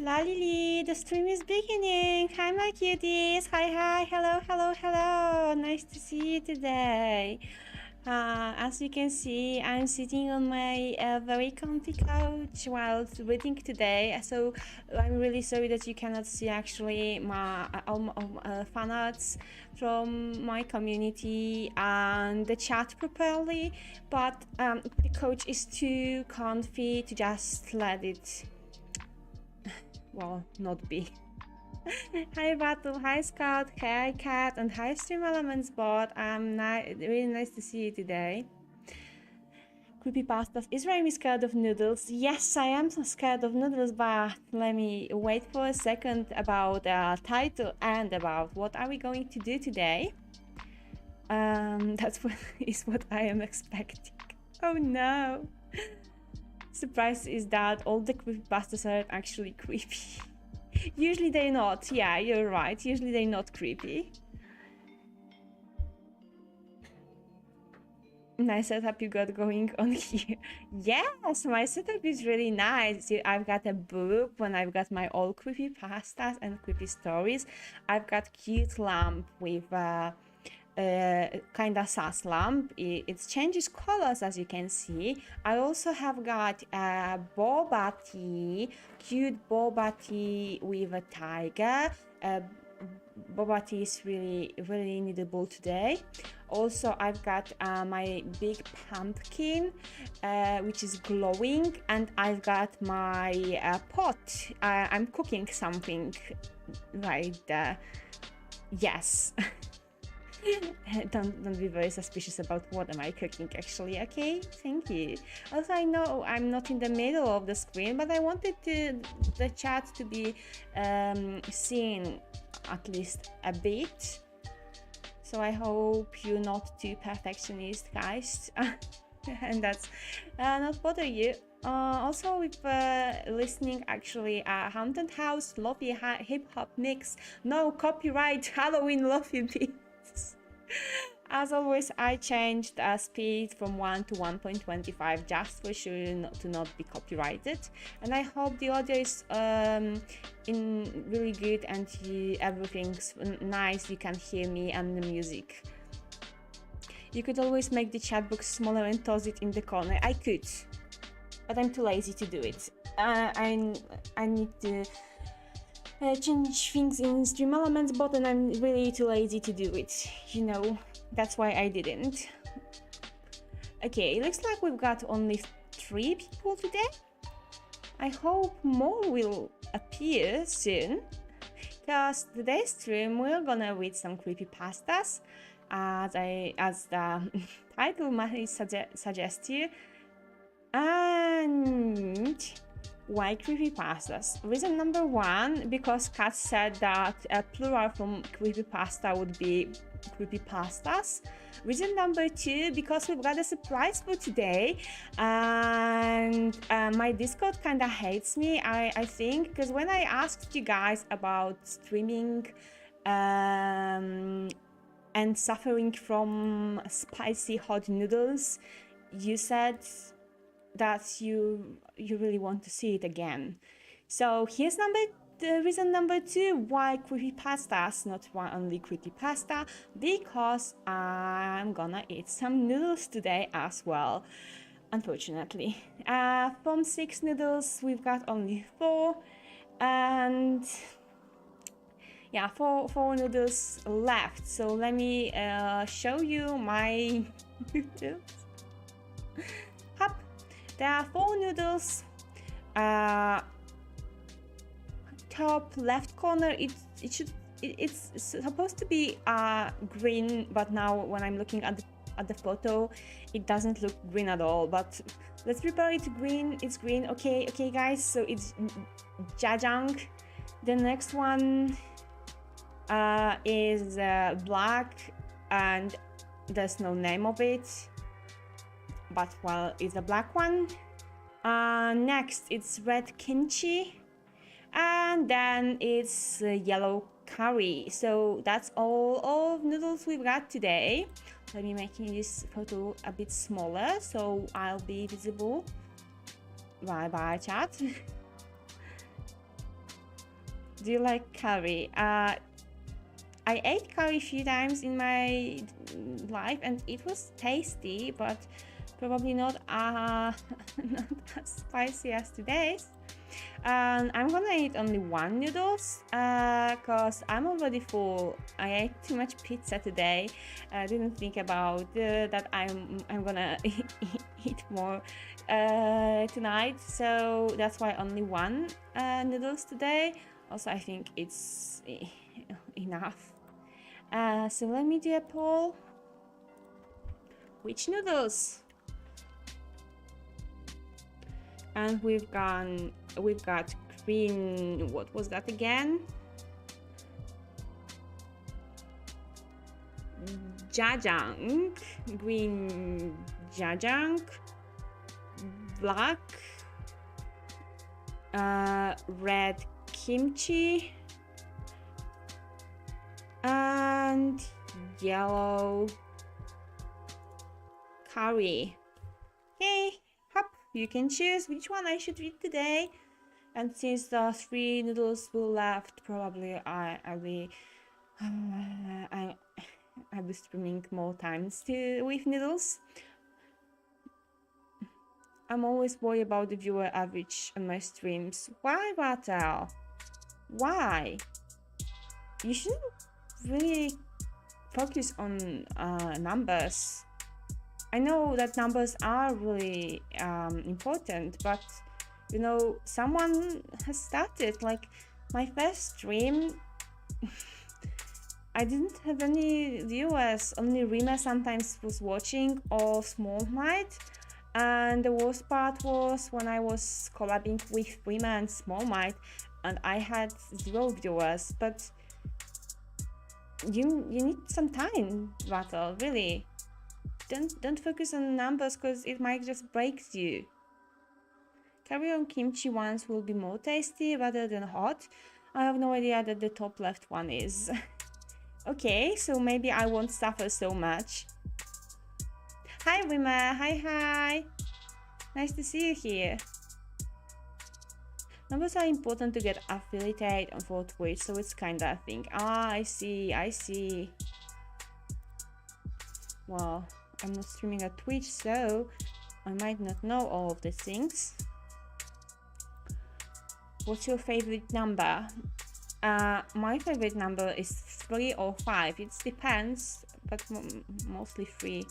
La Lily, the stream is beginning. Hi, my cuties. Hi, hello. Nice to see you today. As you can see, I'm sitting on my very comfy couch while reading today. So I'm really sorry that you cannot see actually my fan arts from my community and the chat properly, but the couch is too comfy to just let it, well, not be. Hi Battle, hi Scout, hi Cat, and hi Stream Elements bot. Really nice to see you today. Creepypastas. Is Rayumi scared of noodles? Yes, I am scared of noodles, but let me wait for a second about the title and about what are we going to do today. That's what is what I am expecting. Oh no! Surprise is that all the creepypastas are actually creepy. Usually they're not. Yeah, you're right. Usually they're not creepy. Nice setup you got going on here. Yes, my setup is really nice. I've got a book when I've got my all creepy pastas and creepy stories. I've got cute lamp with kind of sass lamp. It changes colors, as you can see. I also have got a boba tea, cute boba tea with a tiger. Boba tea is really needable today. Also, I've got my big pumpkin, which is glowing, and I've got my pot. I'm cooking something right there. Yes. Don't be very suspicious about what am I cooking actually, okay? Thank you. Also, I know I'm not in the middle of the screen, but I wanted the chat to be seen at least a bit. So I hope you're not too perfectionist, guys. And that's not bother you. Also with listening actually Haunted House Lofi hip hop mix. No copyright Halloween Lofi beats. As always, I changed speed from 1 to 1.25 just for sure to not be copyrighted. And I hope the audio is in really good and everything's nice. You can hear me and the music. You could always make the chat box smaller and toss it in the corner. I could, but I'm too lazy to do it. I need to change things in Stream Elements bot, and I'm really too lazy to do it. You know, that's why I didn't. Okay, it looks like we've got only 3 people today. I hope more will appear soon, because today's stream we're gonna read some creepypastas, as the title might suggest you. And why creepypastas? Reason number 1, because Kat said that a plural from creepypasta would be creepypastas. Reason number 2, because we've got a surprise for today, and my Discord kinda hates me, I think, because when I asked you guys about streaming and suffering from spicy hot noodles, you said that you really want to see it again. So here's reason number 2 why creepypastas, not why only creepypasta, because I'm gonna eat some noodles today as well, unfortunately. From 6 noodles we've got only 4, and yeah, four noodles left. So let me show you my noodles. Hop. There are 4 noodles. Top left corner, it's supposed to be green, but now when I'm looking at the photo, it doesn't look green at all. But let's prepare it green. It's green. Okay, guys. So it's jajang. The next one is black, and there's no name of it, but well, it's a black one. Next it's red kimchi, and then it's yellow curry. So that's all of noodles we've got today. Let me make this photo a bit smaller so I'll be visible. Bye chat. Do you like curry? I ate curry a few times in my life and it was tasty, but probably not not as spicy as today's. And I'm gonna eat only one noodles because I'm already full. I ate too much pizza today. I didn't think about that I'm gonna eat more tonight, so that's why only one noodles today. Also, I think it's enough. So let me do a poll. Which noodles? And we've got green, what was that again? Jajang, green jajang, black, red kimchi, and yellow curry. Okay, hop, you can choose which one I should read today. And since the 3 noodles will left, probably I'll be streaming more times with noodles. I'm always worried about the viewer average on my streams. Why, Vatel? Why? You shouldn't really focus on numbers. I know that numbers are really important, but you know, someone has started. Like my first stream, I didn't have any viewers, only Rima sometimes was watching or Small Might. And the worst part was when I was collabing with Rima and Small Might and I had 0 viewers, but you need some time, Battle, really. Don't focus on numbers because it might just break you. Curry on kimchi ones will be more tasty rather than hot. I have no idea that the top left one is. Okay, so maybe I won't suffer so much. Hi Rima, hi. Nice to see you here. Numbers are important to get affiliated for Twitch, so it's kinda a thing. Ah, I see. Well, I'm not streaming at Twitch, so I might not know all of the things. What's your favorite number? My favorite number is 3 or 5. It depends, but mostly 3.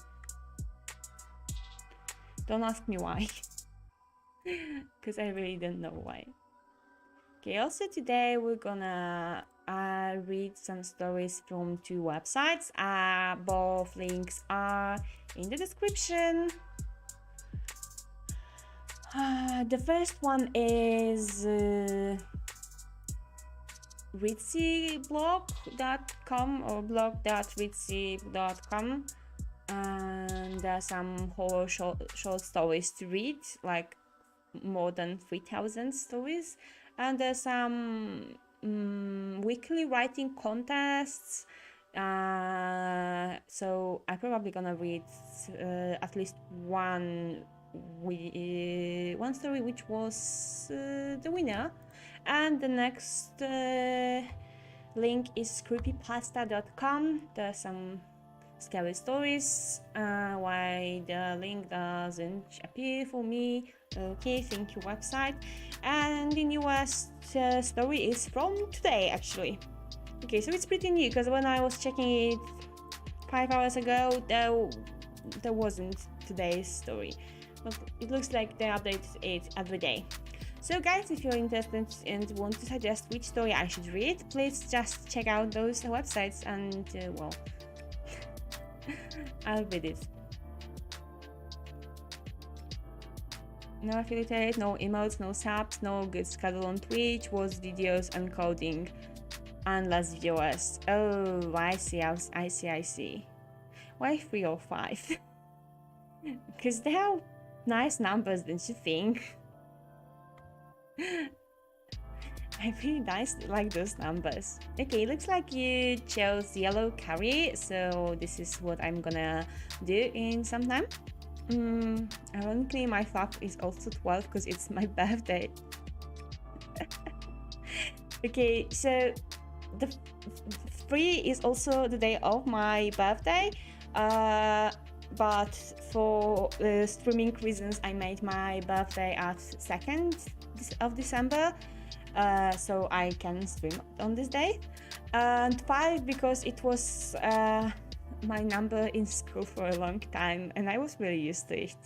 Don't ask me why, because I really don't know why. Okay, also today we're gonna read some stories from 2 websites. Both links are in the description. The first one is ritzyblog.com or blog.ritzy.com, and there are some horror short stories to read, like more than 3,000 stories, and there's some weekly writing contests. So I'm probably gonna read at least one story which was the winner, and the next link is creepypasta.com. There's some scary stories. Why the link doesn't appear for me? Okay, thank you website. And the newest story is from today actually. Okay, so it's pretty new because when I was checking it 5 hours ago, there wasn't today's story. But it looks like they update it every day. So guys, if you're interested and want to suggest which story I should read, please just check out those websites and well, I'll read it. No affiliate, no emotes, no subs, no good schedule on Twitch, was videos and coding, and less viewers. Oh, I see. Why 3 or 5? Because they are nice numbers, don't you think? I really like those numbers. Okay, looks like you chose yellow curry, so this is what I'm gonna do in some time. Ironically, my clock is also 12 because it's my birthday. Okay, so the 3 is also the day of my birthday, but for streaming reasons I made my birthday at 2nd of December, so I can stream on this day. And 5 because it was my number in school for a long time and I was really used to it.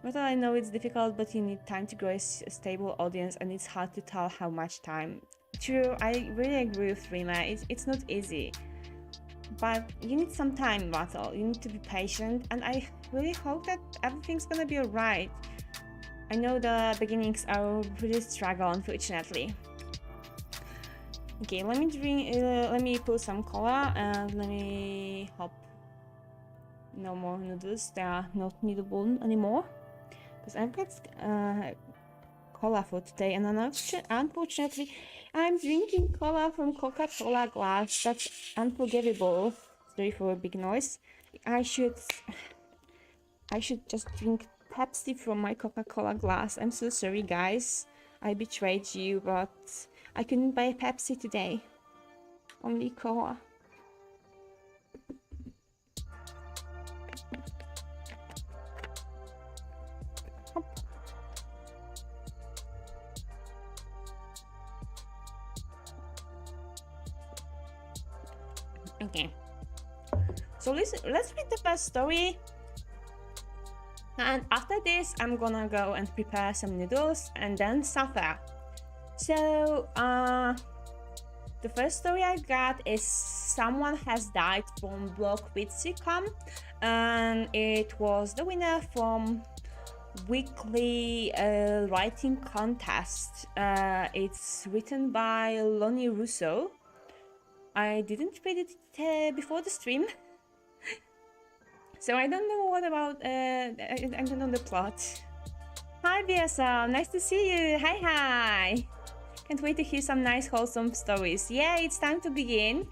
But I know it's difficult, but you need time to grow a stable audience and it's hard to tell how much time. True, I really agree with Rima, it's not easy. But you need some time, Battle. You need to be patient and I really hope that everything's gonna be alright. I know the beginnings are really struggle, unfortunately. Okay, let me put some cola and let me hop. No more noodles, they are not needable anymore. Because I've got cola for today and unfortunately I'm drinking cola from Coca-Cola glass. That's unforgivable. Sorry for a big noise. I should just drink Pepsi from my Coca-Cola glass. I'm so sorry guys. I betrayed you, but I couldn't buy a Pepsi today. Only cola. Okay, so let's read the first story, and after this I'm gonna go and prepare some noodles and then supper. So the first story I got is someone has died from blog.com, and it was the winner from weekly writing contest. It's written by Lonnie Russo. I didn't read it before the stream, so I don't know what about, I don't know the plot. Hi VSL, nice to see you, hi! Can't wait to hear some nice wholesome stories. Yeah, it's time to begin.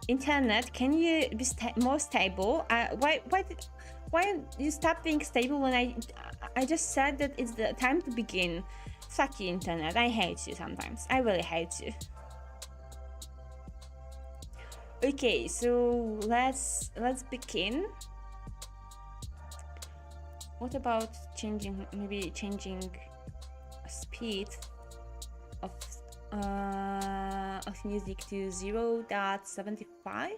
Internet, can you be more stable? Why you stop being stable when I just said that it's the time to begin? Fuck you, Internet, I hate you sometimes, I really hate you. Okay, so let's begin. What about maybe changing speed of music to 0.75?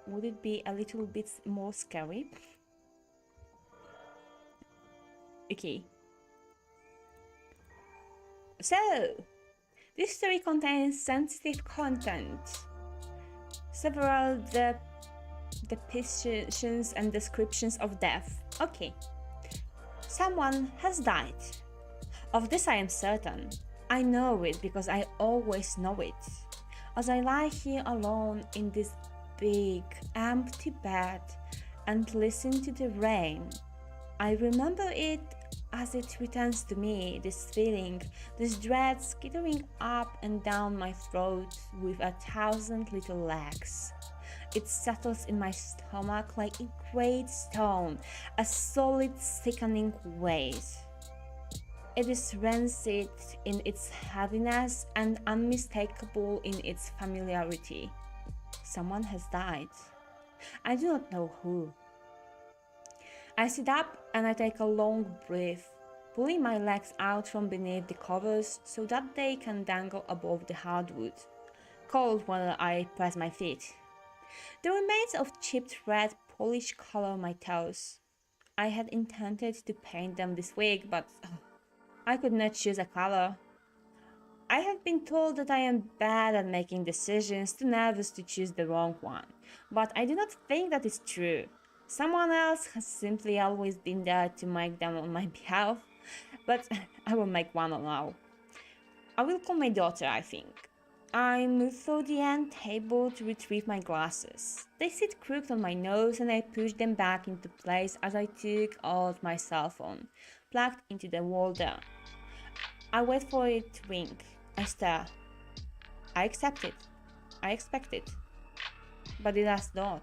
Would it be a little bit more scary? Okay. So this story contains sensitive content, several depictions and descriptions of death. Okay. Someone has died. Of this I am certain. I know it because I always know it. As I lie here alone in this big, empty bed and listen to the rain, I remember it as it returns to me, this feeling, this dread skittering up and down my throat with 1,000 little legs. It settles in my stomach like a great stone, a solid, sickening weight. It is rancid in its heaviness and unmistakable in its familiarity. Someone has died. I do not know who. I sit up and I take a long breath, pulling my legs out from beneath the covers so that they can dangle above the hardwood, cold while I press my feet. The remains of chipped red polish color my toes. I had intended to paint them this week, but I could not choose a color. I have been told that I am bad at making decisions, too nervous to choose the wrong one, but I do not think that is true. Someone else has simply always been there to make them on my behalf, but I will make one now. I will call my daughter, I think. I moved through the end table to retrieve my glasses. They sit crooked on my nose and I push them back into place as I took out my cell phone, plugged into the holder. I wait for it to ring. I stare. I accept it. I expect it. But it does not.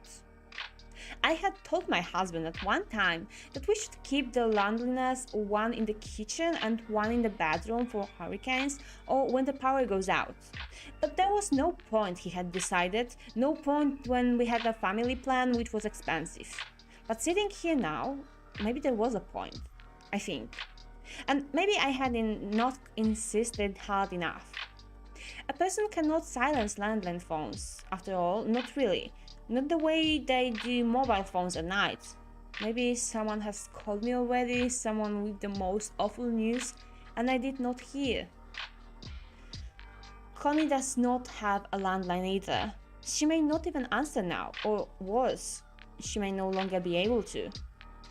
I had told my husband at one time that we should keep the landliness one in the kitchen and one in the bedroom for hurricanes or when the power goes out. But there was no point, he had decided, no point when we had a family plan which was expensive. But sitting here now, maybe there was a point, I think. And maybe I had not insisted hard enough. A person cannot silence landline phones, after all, not really. Not the way they do mobile phones at night. Maybe someone has called me already, someone with the most awful news, and I did not hear. Connie does not have a landline either. She may not even answer now, or worse, she may no longer be able to.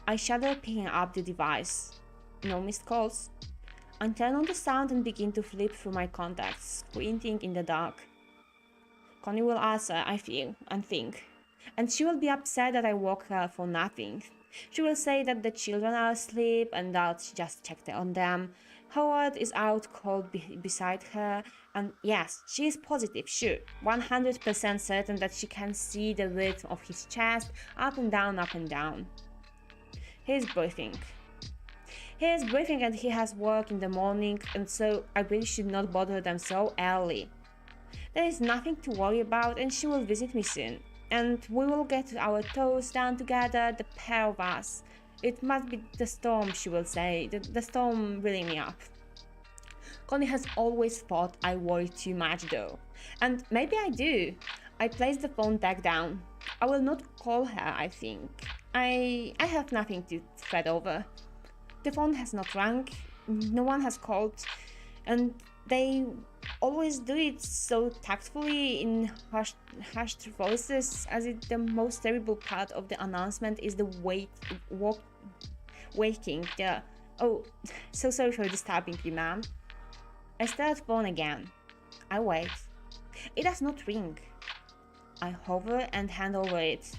I shudder picking up the device. No missed calls. I turn on the sound and begin to flip through my contacts, squinting in the dark. Connie will answer, I feel, and think. And she will be upset that I woke her for nothing. She will say that the children are asleep and that she just checked on them. Howard is out cold beside her, and yes, she is positive, sure, 100% certain that she can see the rhythm of his chest up and down, up and down. He is breathing. And he has work in the morning, and so I really should not bother them so early. There is nothing to worry about, and she will visit me soon. And we will get our toes down together, the pair of us. It must be the storm, she will say, the storm reeling me up. Connie has always thought I worry too much though. And maybe I do. I place the phone back down. I will not call her, I think. I have nothing to fret over. The phone has not rung, no one has called, and they always do it so tactfully in hushed voices, as if the most terrible part of the announcement is the waking. Oh, so sorry for disturbing you, ma'am. I stare at phone again. I wait. It does not ring. I hover and hand over it,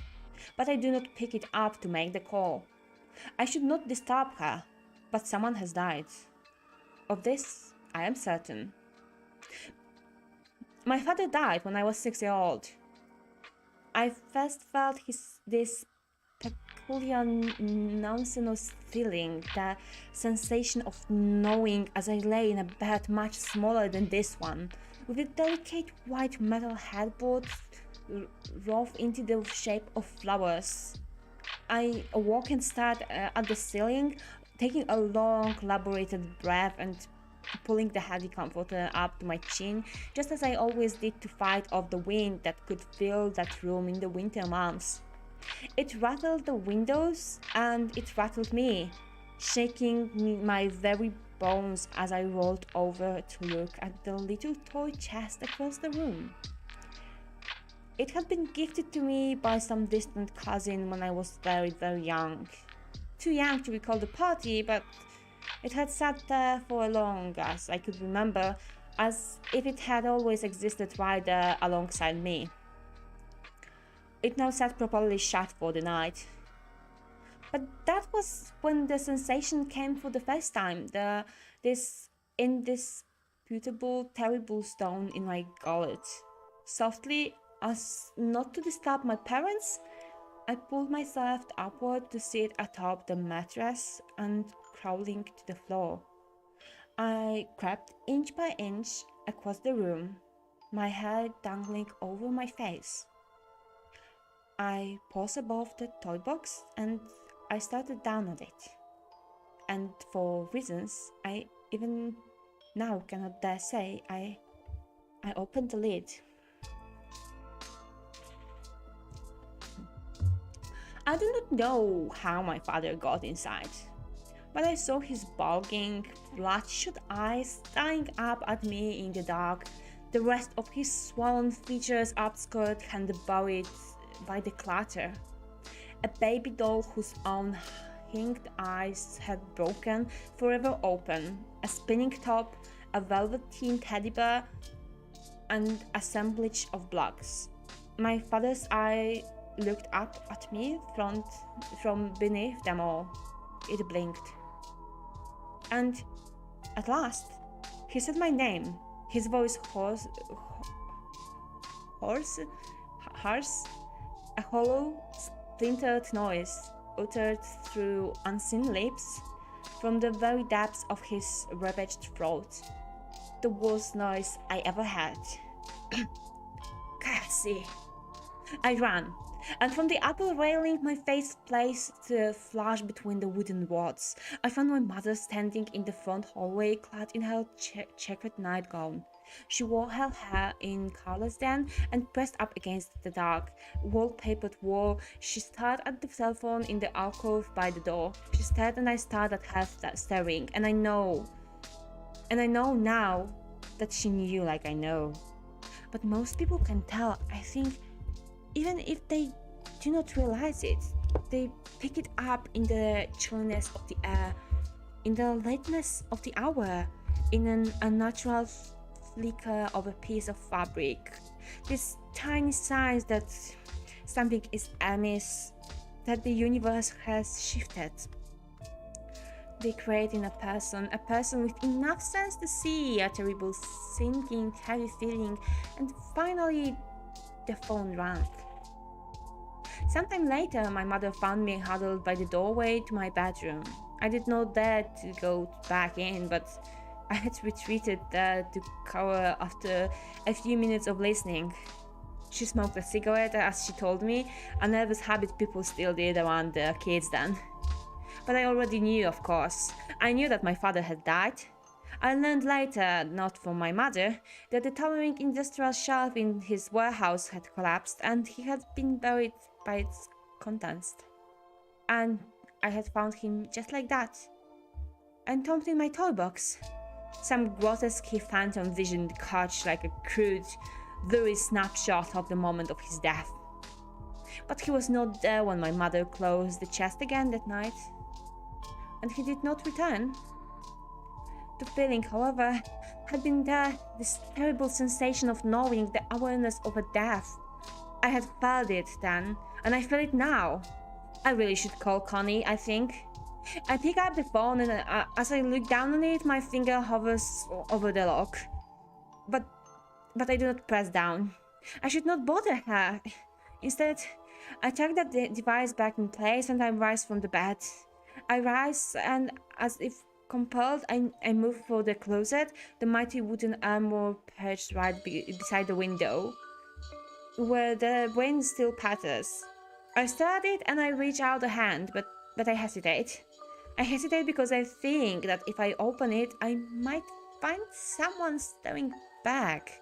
but I do not pick it up to make the call. I should not disturb her, but someone has died. Of this, I am certain. My father died when I was 6 years old. I first felt this peculiar nonsense feeling, the sensation of knowing as I lay in a bed much smaller than this one, with a delicate white metal headboard wove into the shape of flowers. I awoke and stared at the ceiling, taking a long, elaborated breath and pulling the heavy comforter up to my chin, just as I always did to fight off the wind that could fill that room in the winter months. It rattled the windows and it rattled me, shaking my very bones as I rolled over to look at the little toy chest across the room. It had been gifted to me by some distant cousin when I was very, very young. Too young to recall the party, but it had sat there for as long as I could remember, as if it had always existed right there alongside me. It now sat properly shut for the night. But that was when the sensation came for the first time, this indisputable, terrible stone in my gullet. Softly, as not to disturb my parents, I pulled myself upward to sit atop the mattress and crawling to the floor. I crept inch by inch across the room, my head dangling over my face. I paused above the toy box and I started down on it. And for reasons I even now cannot dare say, I opened the lid. I do not know how my father got inside, but I saw his bulging, bloodshot eyes staring up at me in the dark, the rest of his swollen features obscured and buried by the clutter. A baby doll whose own hinged eyes had broken, forever open, a spinning top, a velveteen teddy bear, and assemblage of blocks. My father's eye looked up at me from beneath them all. It blinked. And at last, he said my name, his voice hoarse, a hollow, splintered noise uttered through unseen lips from the very depths of his ravaged throat. The worst noise I ever had. Cassie! I ran, and from the upper railing my face placed flush between the wooden rods. I found my mother standing in the front hallway clad in her checkered nightgown. She wore her hair in curlers then and pressed up against the dark, wallpapered wall. She stared at the cell phone in the alcove by the door. She stared and I stared at her staring, and I know now that she knew like I know. But most people can tell, I think, even if they do not realize it. They pick it up in the chilliness of the air, in the lateness of the hour, in an unnatural flicker of a piece of fabric. These tiny signs that something is amiss, that the universe has shifted. They create in a person with enough sense to see a terrible sinking, heavy feeling, and finally the phone rang. Sometime later, my mother found me huddled by the doorway to my bedroom. I did not dare to go back in, but I had retreated there to cower after a few minutes of listening. She smoked a cigarette, as she told me, a nervous habit people still did around their kids then. But I already knew, of course. I knew that my father had died. I learned later, not from my mother, that the towering industrial shelf in his warehouse had collapsed and he had been buried by its contents. And I had found him just like that, entombed in my toy box. Some grotesque phantom vision caught like a crude, blurry snapshot of the moment of his death. But he was not there when my mother closed the chest again that night. And he did not return. The feeling, however, had been there, this terrible sensation of knowing the awareness of a death. I had felt it then, and I feel it now. I really should call Connie, I think. I pick up the phone and as I look down on it, my finger hovers over the lock. But I do not press down. I should not bother her. Instead, I tuck the device back in place and I rise from the bed. I rise and, as if compelled, I move for the closet, the mighty wooden armor perched right beside the window, where the wind still patters. I stare at it and I reach out a hand, but I hesitate. I hesitate because I think that if I open it, I might find someone staring back.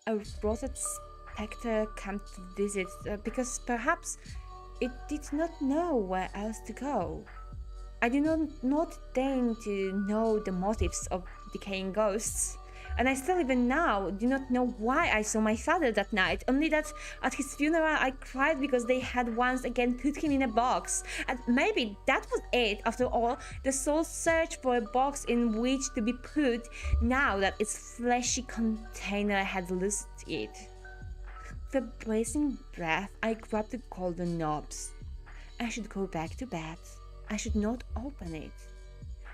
A rotted spectre come to visit, because perhaps it did not know where else to go. I do not deign to know the motives of decaying ghosts, and I still even now do not know why I saw my father that night, only that at his funeral I cried because they had once again put him in a box, and maybe that was it after all, the soul's search for a box in which to be put now that its fleshy container had lost it. With a bracing breath, I grabbed the golden knobs. I should go back to bed. I should not open it.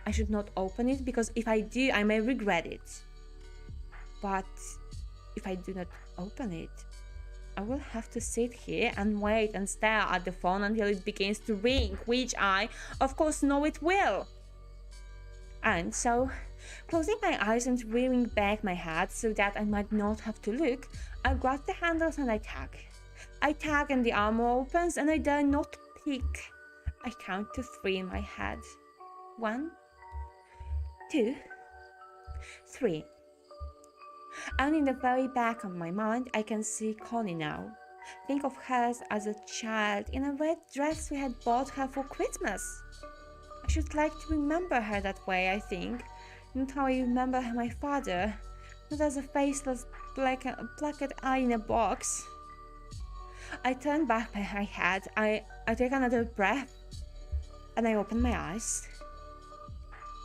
I should not open it because if I do, I may regret it. But if I do not open it, I will have to sit here and wait and stare at the phone until it begins to ring, which I, of course, know it will. And so, closing my eyes and rearing back my head so that I might not have to look, I grab the handles and I tug. I tug and the armor opens and I dare not peek. I count to 3 in my head. 1, 2, 3. And in the very back of my mind, I can see Connie now. Think of her as a child in a red dress we had bought her for Christmas. I should like to remember her that way, I think. Not how I remember my father. Not as a faceless, black-eyed eye in a box. I turn back my head, I take another breath, and I open my eyes.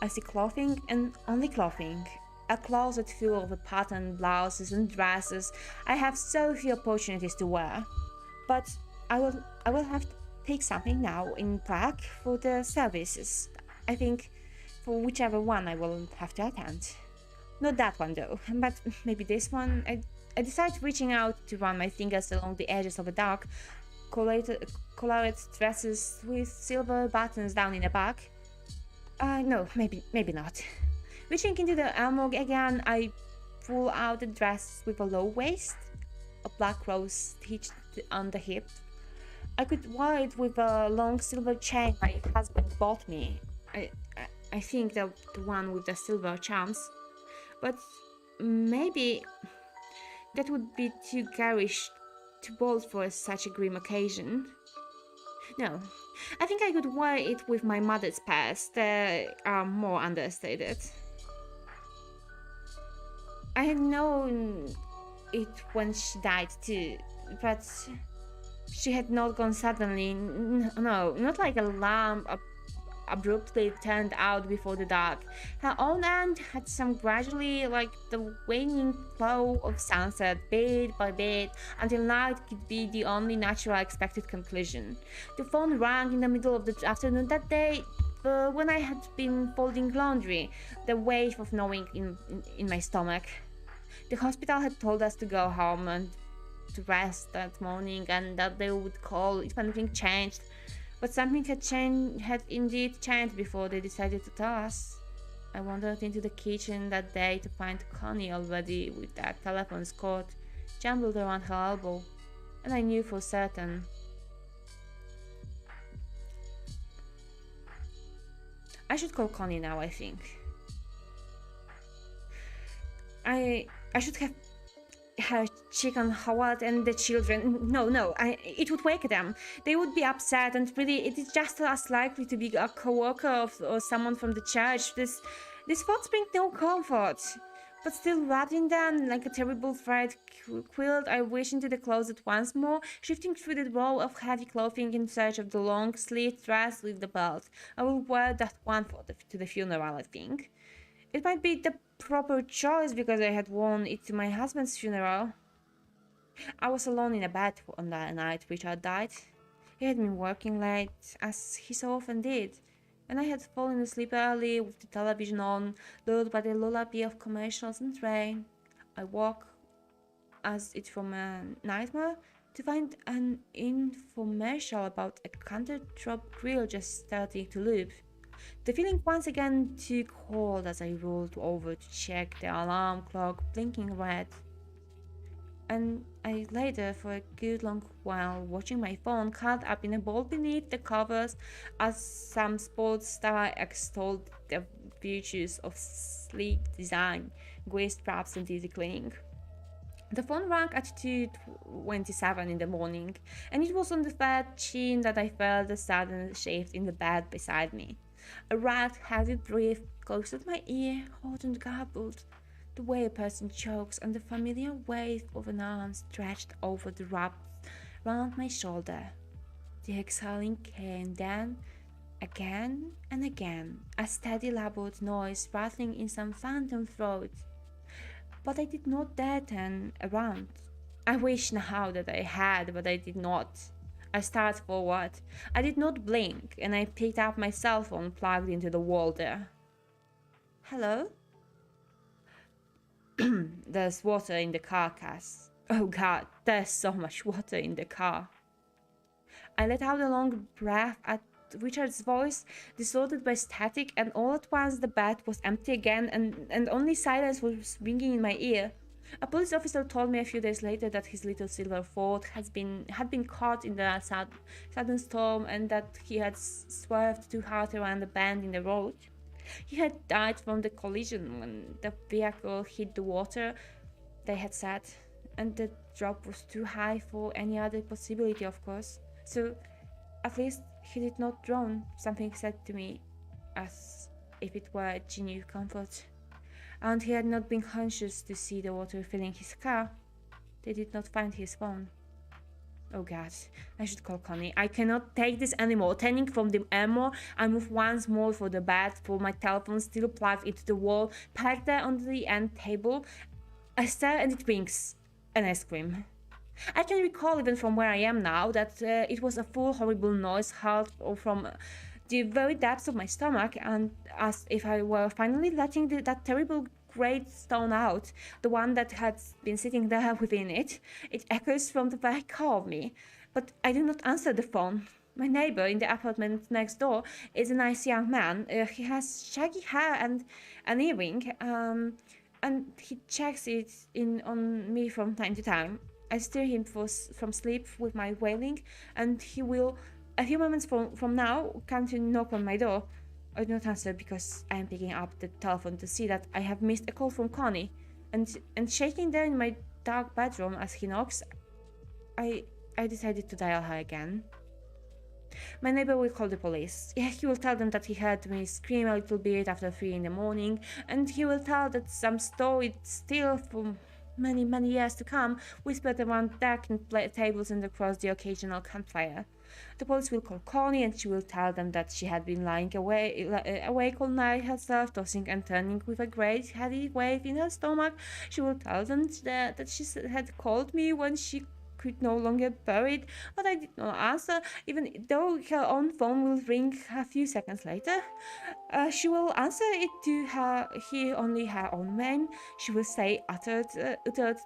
I see clothing and only clothing. A closet full of patterned blouses and dresses I have so few opportunities to wear. But I will have to pick something now in Prague for the services. I think for whichever one I will have to attend. Not that one though, but maybe this one. I decide reaching out to run my fingers along the edges of a dark, collared, colored dresses with silver buttons down in the back. No, maybe not. Reaching into the armor again, I pull out a dress with a low waist, a black rose stitched on the hip. I could wear it with a long silver chain my husband bought me. I think the one with the silver charms. But maybe that would be too garish, too bold for such a grim occasion. No, I think I could wear it with my mother's purse. They are more understated. I had known it when she died too, but she had not gone suddenly. No, not like a lamp abruptly turned out before the dark. Her own end had some gradually, like the waning glow of sunset, bit by bit, until night could be the only natural expected conclusion. The phone rang in the middle of the afternoon that day, when I had been folding laundry, the wave of knowing in my stomach. The hospital had told us to go home and to rest that morning, and that they would call if anything changed. But something had indeed changed before they decided to tell us. I wandered into the kitchen that day to find Connie already with that telephone cord jumbled around her elbow, and I knew for certain. I should call Connie now, I think. I should have her check on Howard and the children. No, it would wake them. They would be upset, and really, it is just as likely to be a co-worker or someone from the church. This thoughts bring no comfort. But still wrapped in them like a terrible thread quilt, I reached into the closet once more, shifting through the row of heavy clothing in search of the long-sleeved dress with the belt. I will wear that one to the funeral, I think. It might be the proper choice because I had worn it to my husband's funeral. I was alone in a bed on that night Richard died. He had been working late, as he so often did, and I had fallen asleep early with the television on, lulled by the lullaby of commercials and rain. I woke, as it from a nightmare, to find an infomercial about a counter-drop grill just starting to loop. The feeling once again took hold as I rolled over to check the alarm clock blinking red. And I lay there for a good long while, watching my phone curled up in a ball beneath the covers as some sports star extolled the virtues of sleek design, gray straps and easy cleaning. The phone rang at 2:27 in the morning, and it was on the third chin that I felt a sudden shift in the bed beside me. A ragged, heavy breath close at my ear, hot and garbled, the way a person chokes, and the familiar wave of an arm stretched over the wraps round my shoulder. The exhaling came then, again and again, a steady laboured noise rattling in some phantom throat. But I did not dare turn around. I wish now that I had, but I did not. I started forward. I did not blink, and I picked up my cell phone plugged into the wall there. Hello? There's water in the car, Cass. Oh God, there's so much water in the car. I let out a long breath at Richard's voice, distorted by static, and all at once the bed was empty again, and only silence was ringing in my ear. A police officer told me a few days later that his little silver Ford had been caught in the sudden storm, and that he had swerved too hard around a bend in the road. He had died from the collision when the vehicle hit the water, they had said, and the drop was too high for any other possibility, of course. So, at least he did not drown, something said to me, as if it were a genuine comfort. And he had not been conscious to see the water filling his car. They did not find his phone. Oh God, I should call Connie. I cannot take this anymore. Turning from the armor, I move once more for the bed, for my telephone still plugged into the wall, parked there on the end table. I stare and it rings, and I scream. I can recall even from where I am now that it was a full horrible noise hurled from the very depths of my stomach, and as if I were finally letting that terrible great stone out, the one that had been sitting there within it. It echoes from the very core of me. But I do not answer the phone. My neighbor in the apartment next door is a nice young man. He has shaggy hair and an earring, and he checks it in on me from time to time. I steer him from sleep with my wailing, and he will, a few moments from now, come to knock on my door. I do not answer because I am picking up the telephone to see that I have missed a call from Connie, and shaking there in my dark bedroom as he knocks, I decided to dial her again. My neighbor will call the police. Yeah, he will tell them that he heard me scream a little bit after 3 in the morning, and he will tell that some story still for many, many years to come whispered around darkened tables and across the occasional campfire. The police will call Connie, and she will tell them that she had been lying awake all night herself, tossing and turning with a great heavy weight in her stomach. She will tell them that she had called me when she could no longer bear it, but I did not answer, even though her own phone will ring a few seconds later. She will answer it to hear only her own name. She will say uttered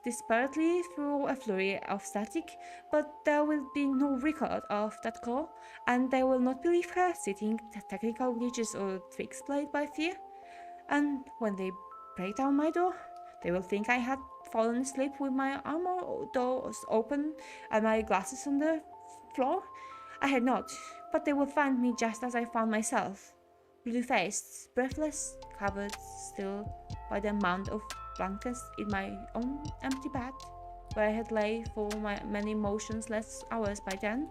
desperately through a flurry of static, but there will be no record of that call, and they will not believe her, citing technical glitches or tricks played by fear. And when they break down my door, they will think I had fallen asleep with my armor doors open and my glasses on the floor. I had not, but they will find me just as I found myself, blue-faced, breathless, covered still by the amount of blankets in my own empty bed, where I had lay for many motionless hours by then.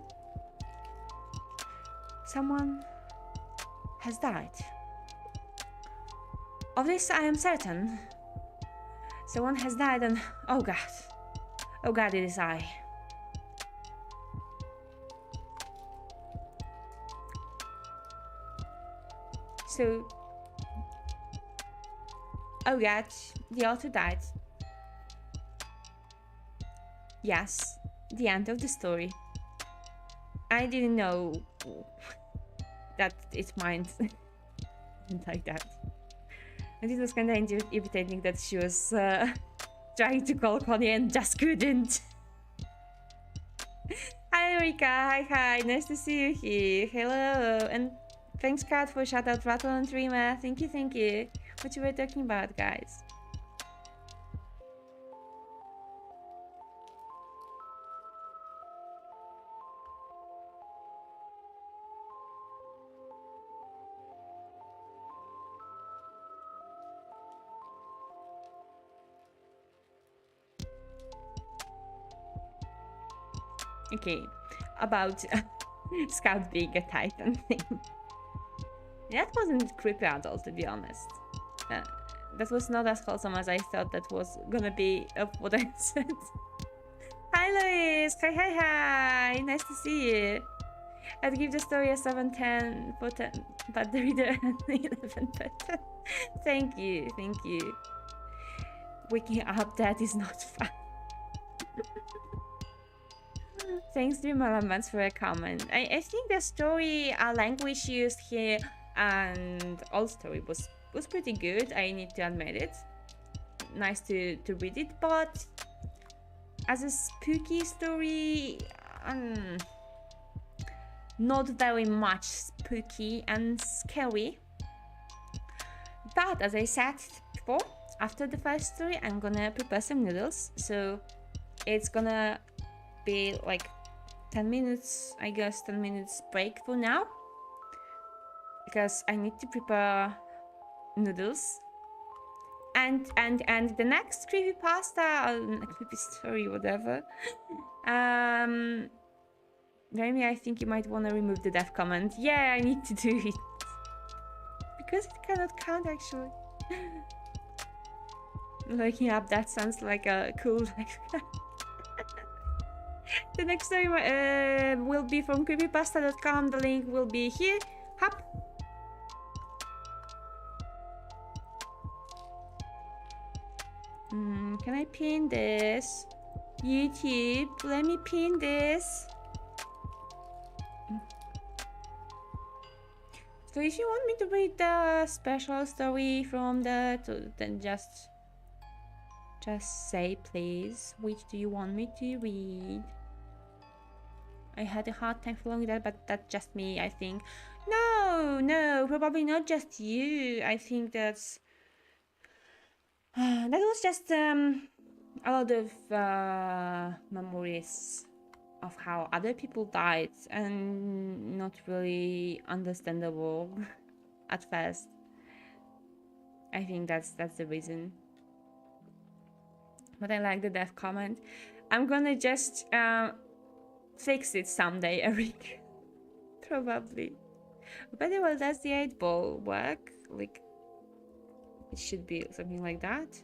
Someone has died. Of this I am certain. Someone has died, and oh God, it is I. So, oh God, the author died. Yes, the end of the story. I didn't know that it might end like that. And it was kind of irritating that she was trying to call Connie and just couldn't. Hi Rika, hi, nice to see you here. Hello, and thanks Kat for shout out Rattle and Dreamer. Thank you. What you were talking about, guys? Okay, about Scout being a Titan thing. That wasn't creepy at all, to be honest. That was not as wholesome as I thought that was gonna be of what I said. Hi Lois! Hi! Nice to see you. I'd give the story a 7/10, but the reader an 11 better. Thank you. Waking up dead is not fun. Thanks to Malamans for a comment. I think the story language used here and all story was pretty good, I need to admit it. Nice to read it, but as a spooky story, not very much spooky and scary. But as I said before, after the first story, I'm gonna prepare some noodles, so it's gonna be like 10 minutes, I guess 10 minutes break for now, because I need to prepare noodles. And the next creepypasta or creepy story, whatever. Rayumi, I think you might want to remove the death comment. Yeah, I need to do it. Because it cannot count, actually. Looking up, that sounds like a cool... The next story will be from creepypasta.com. The link will be here. Hop. Can I pin this? YouTube, let me pin this. So if you want me to read the special story from then just say please, which do you want me to read? I had a hard time following that, but that's just me, I think. No, probably not just you. I think that's that was just a lot of memories of how other people died, and not really understandable at first. I think that's the reason. But I like the death comment. I'm gonna just fix it someday, Eric. Probably. But well, does the 8-ball work? Like, it should be something like that.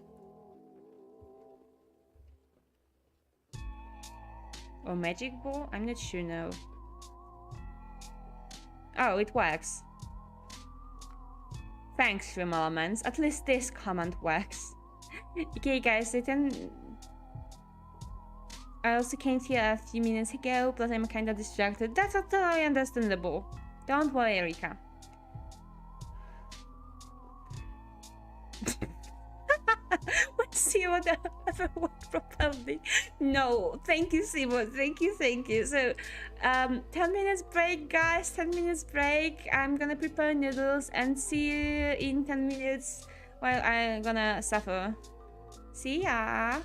Or magic ball? I'm not sure now. Oh, it works. Thanks, Film Elements. At least this command works. Okay, guys, I also came here a few minutes ago, plus I'm kinda distracted. That's totally understandable. Don't worry, Erika. Let's see what ever worked properly. No, thank you, Simo. Thank you. So, 10 minutes break, guys. 10 minutes break. I'm gonna prepare noodles and see you in 10 minutes while I'm gonna suffer. See ya.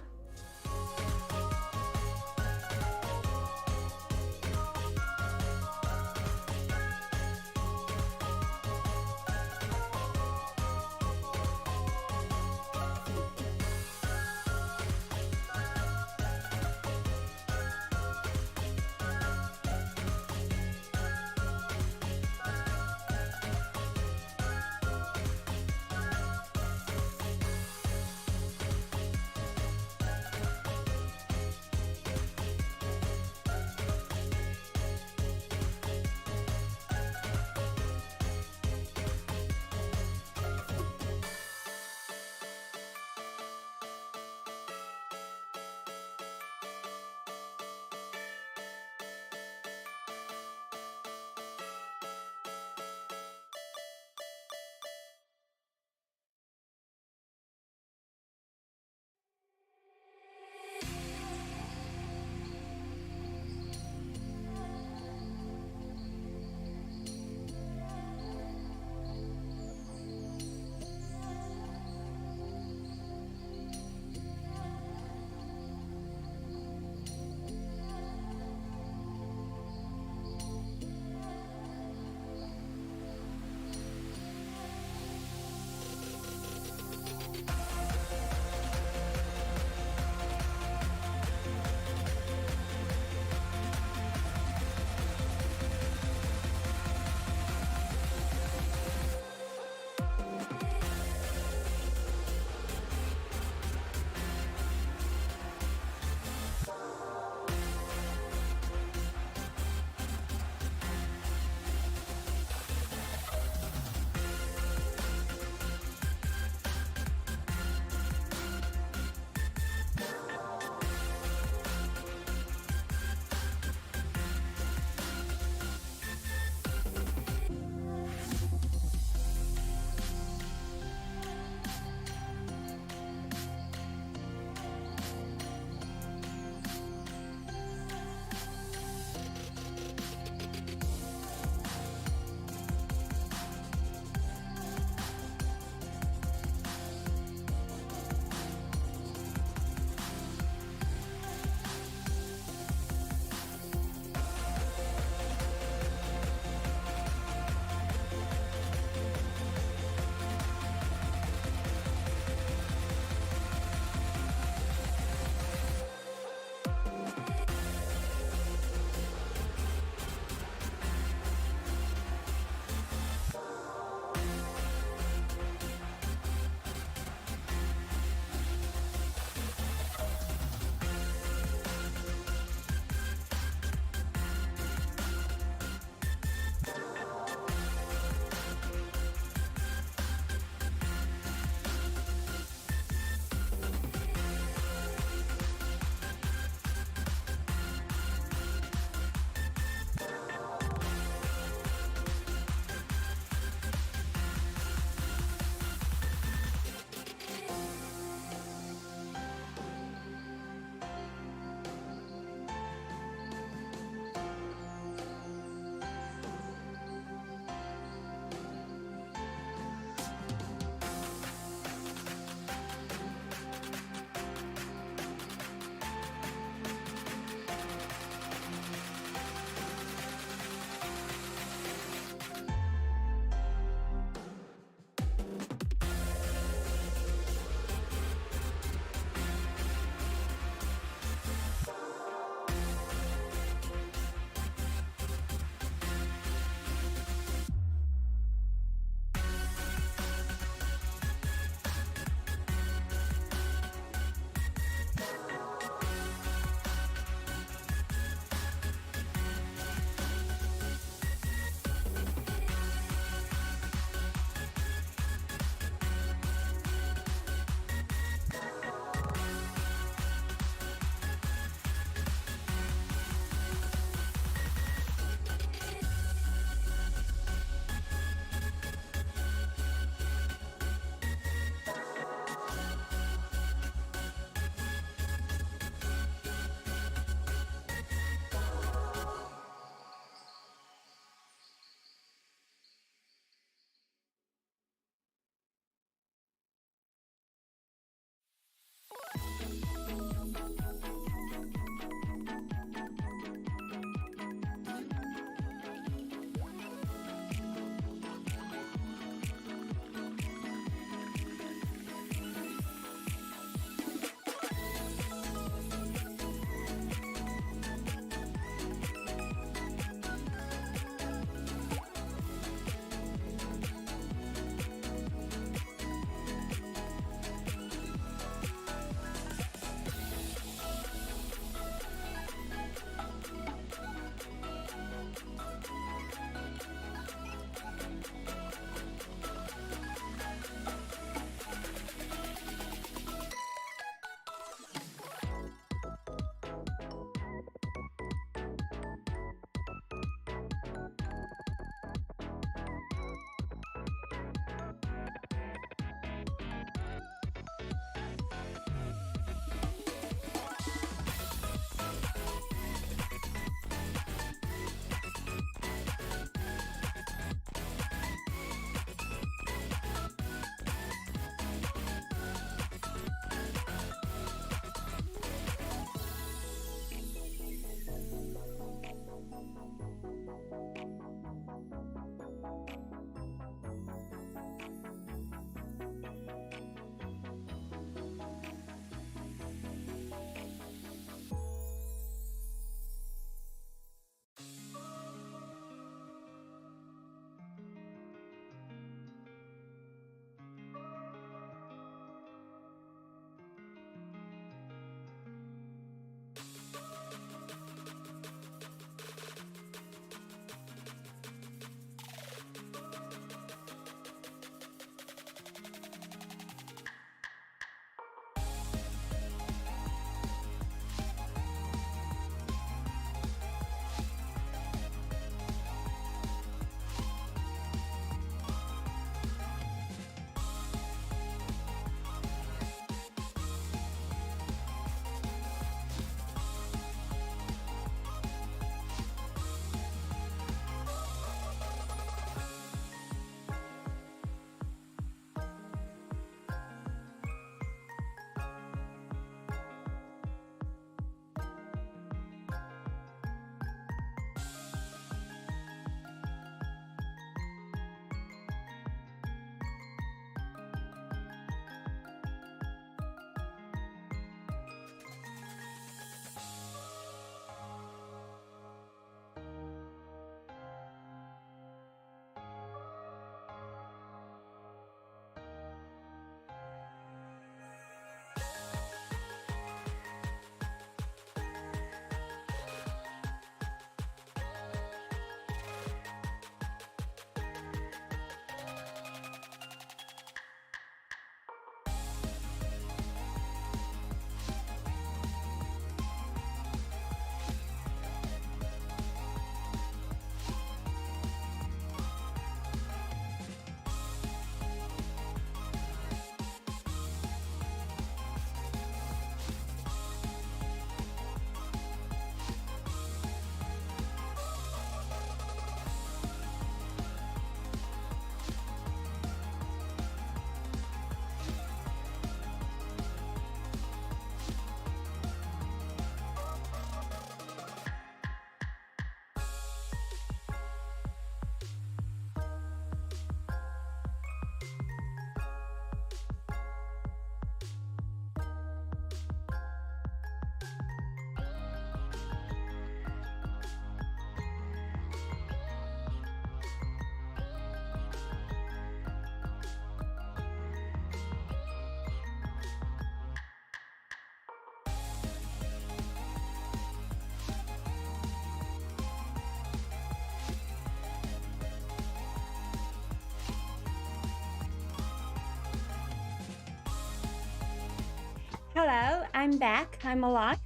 Hello, I'm back. I'm alive.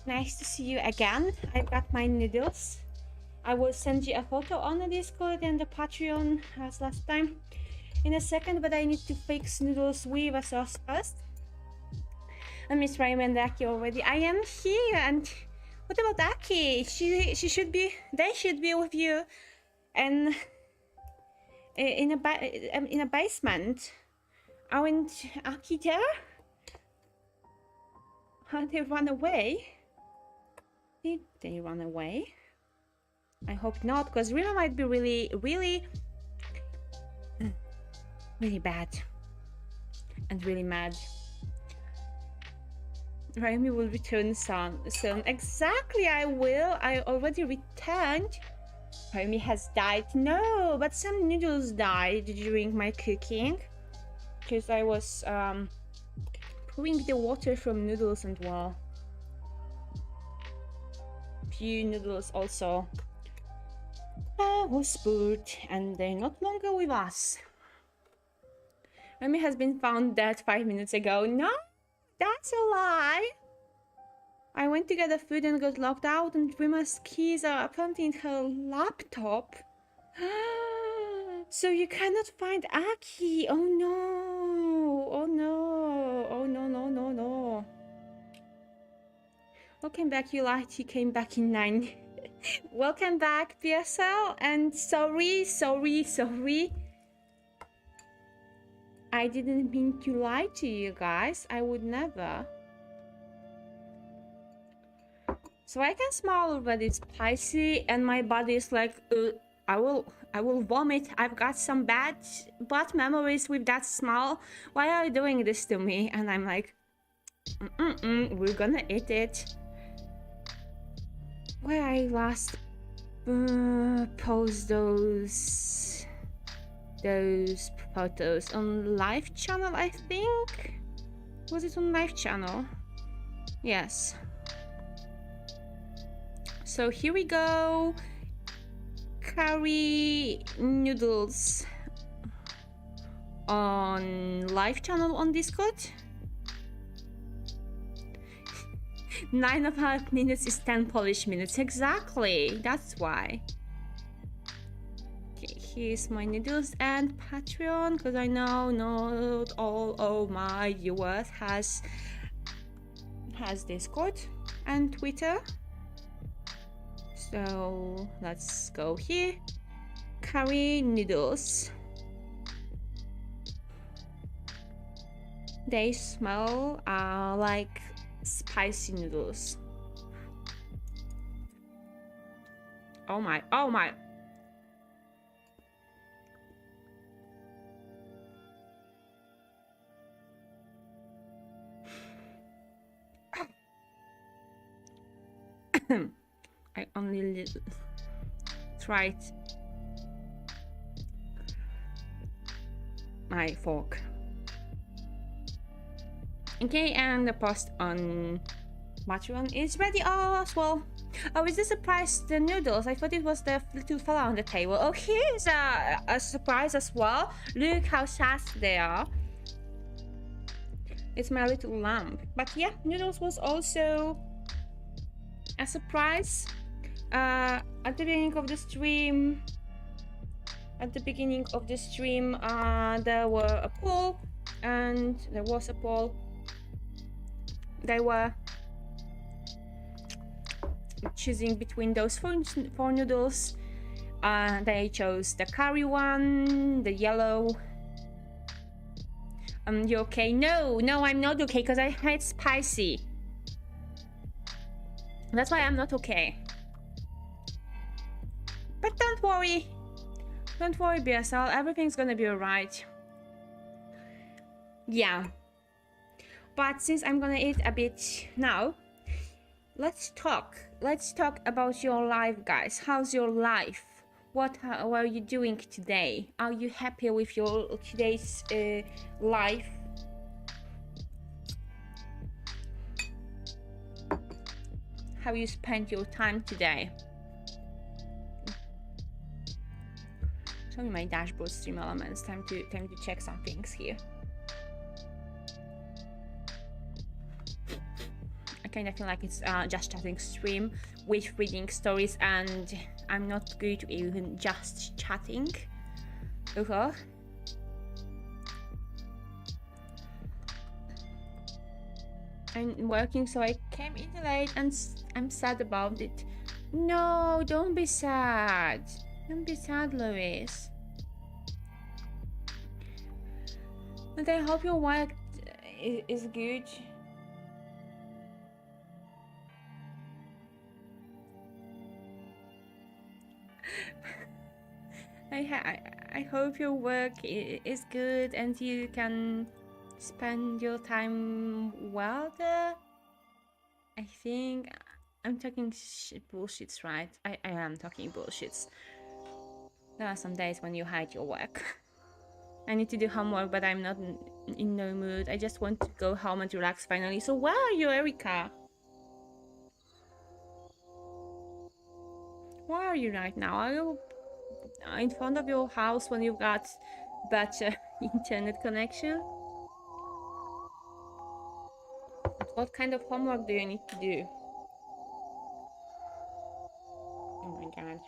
Nice to see you again. I've got my noodles. I will send you a photo on the Discord and the Patreon as last time in a second, but I need to fix noodles with a sauce first. I miss Rayumi and Aki already. I am here, and what about Aki? She should be. They should be with you, and in a basement. Aren't Aki there? How they run away? Did they run away? I hope not, because Rima might be really bad and really mad. Rayumi will return soon. Exactly, I will. I already returned. Rayumi has died. No, but some noodles died during my cooking. Because I was pouring the water from noodles and well. Few noodles also was poured, and they're not longer with us. Rayumi has been found dead 5 minutes ago. No! That's a lie! I went to get the food and got locked out, and Rima's keys are apparently in her laptop. So you cannot find Aki! Oh no! Oh no! Oh no. Welcome back, you lied. He came back in 9. Welcome back, PSL, and sorry. I didn't mean to lie to you guys. I would never. So I can smell that it's spicy, and my body is like, I will vomit. I've got some bad memories with that smell. Why are you doing this to me? And I'm like, we're gonna eat it. Where I last post those photos on live channel, I think. Was it on live channel? Yes. So here we go. Curry noodles on live channel on Discord. 9.5 minutes is 10 Polish minutes. Exactly. That's why. Okay, here's my noodles and Patreon, because I know not all of my viewers has Discord and Twitter. So let's go here. Curry noodles. They smell like spicy noodles. Oh my. I only tried my fork. Okay, and the post on Patreon is ready as well. Oh, is this a surprise? The noodles? I thought it was the little fella on the table. Oh, here's a surprise as well. Look how sassy they are. It's my little lamp. But yeah, noodles was also a surprise. At the beginning of the stream, there were a poll, and there was a poll. They were choosing between those four noodles. They chose the curry one, the yellow. You okay? No, I'm not okay, because I hate spicy. That's why I'm not okay. But don't worry, BSL, everything's gonna be alright. Yeah. But since I'm gonna eat a bit now, let's talk about your life, guys. How's your life? What are you doing today? Are you happy with your today's life? How you spent your time today? Show me my dashboard stream elements. Time to check some things here. kind of feel like it's just chatting stream with reading stories, and I'm not good to even just chatting. I'm working, so I came in late and I'm sad about it. No, don't be sad. Don't be sad, Louise. And I hope your work is good. I hope your work is good and you can spend your time well there. I think I'm talking bullshits, right? I am talking bullshits. There are some days when you hide your work. I need to do homework, but I'm not in no mood. I just want to go home and relax finally. So where are you, Erica? Where are you right now? Are you in front of your house when you've got better internet connection? What kind of homework do you need to do? Oh my god.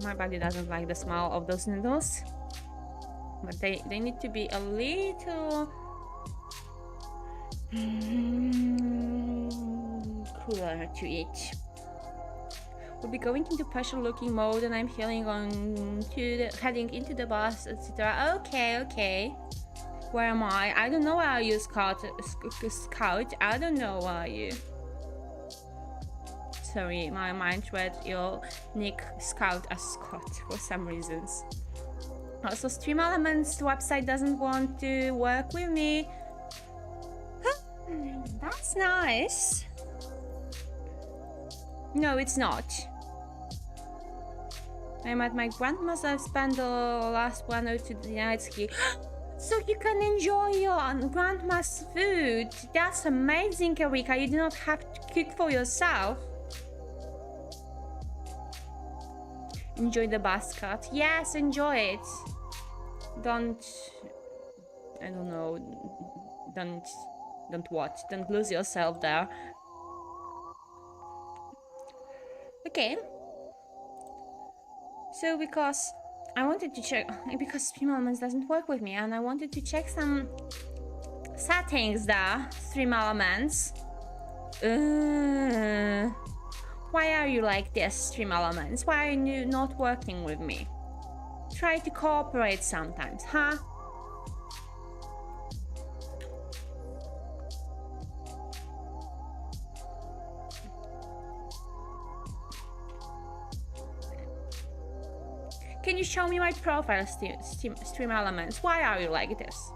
My body doesn't like the smell of those noodles. But they need to be a little cooler to eat. We'll be going into partial looking mode, and I'm heading into the bus, etc. Okay. Where am I? I don't know where are you, Scout. I don't know where are you. Sorry, my mind read your nick Scout as Scott for some reasons. Also, Stream Elements website doesn't want to work with me. That's nice. No, it's not. I'm at my grandma's. I've spent the last 1 or 2 nights here. So you can enjoy your grandma's food. That's amazing, Erika. You do not have to cook for yourself. Enjoy the basket. Yes, enjoy it. Don't what? Don't lose yourself there. Okay. So because I wanted to check, because Stream Elements doesn't work with me, and I wanted to check some settings there. Stream Elements. Why are you like this, Stream Elements? Why are you not working with me? Try to cooperate sometimes, huh? Can you show me my profile, Stream Elements? Why are you like this?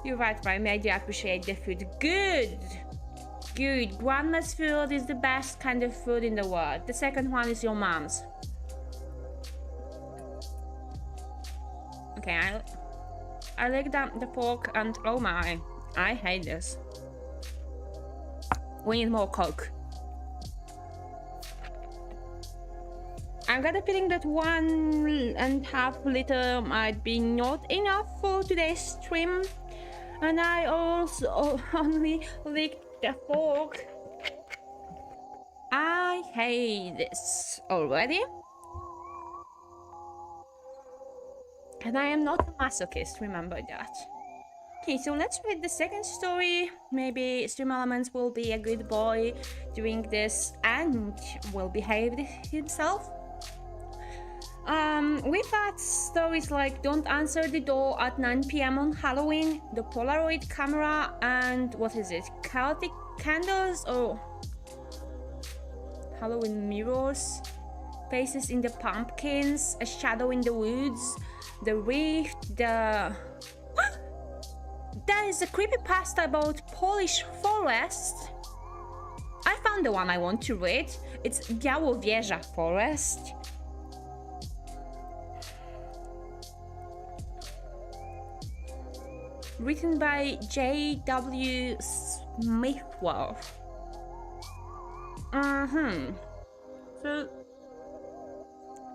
You're right, I made you appreciate the food. Good! Good. Grandma's food is the best kind of food in the world. The second one is your mom's. Okay, I licked down the fork and oh my, I hate this. We need more Coke. I've got a feeling that 1.5 liter might be not enough for today's stream. And I also only licked the fork. I hate this already. And I am not a masochist, remember that. Okay, so let's read the second story. Maybe Stream Elements will be a good boy doing this and will behave himself. We've had stories like Don't Answer the Door at 9 PM on Halloween, the Polaroid camera, and what is it? Chaotic candles or Halloween mirrors, faces in the pumpkins, a shadow in the woods, the rift, the... There is a creepypasta about Polish forest. I found the one I want to read. It's Białowieża Forest. Written by J.W. Smithworth. So,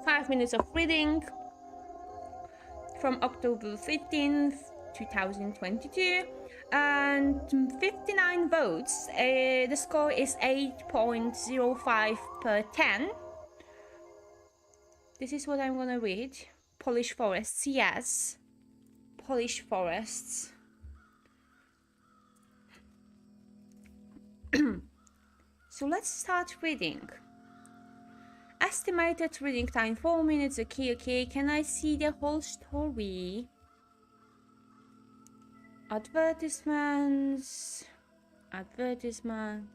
5 minutes of reading from October 15th, 2022. and 59 votes. The score is 8.05 per 10. This is what I'm gonna read. Polish forests, yes. Polish forests. So let's start reading. Estimated reading time 4 minutes. Okay. Can I see the whole story? Advertisements. Advertisement.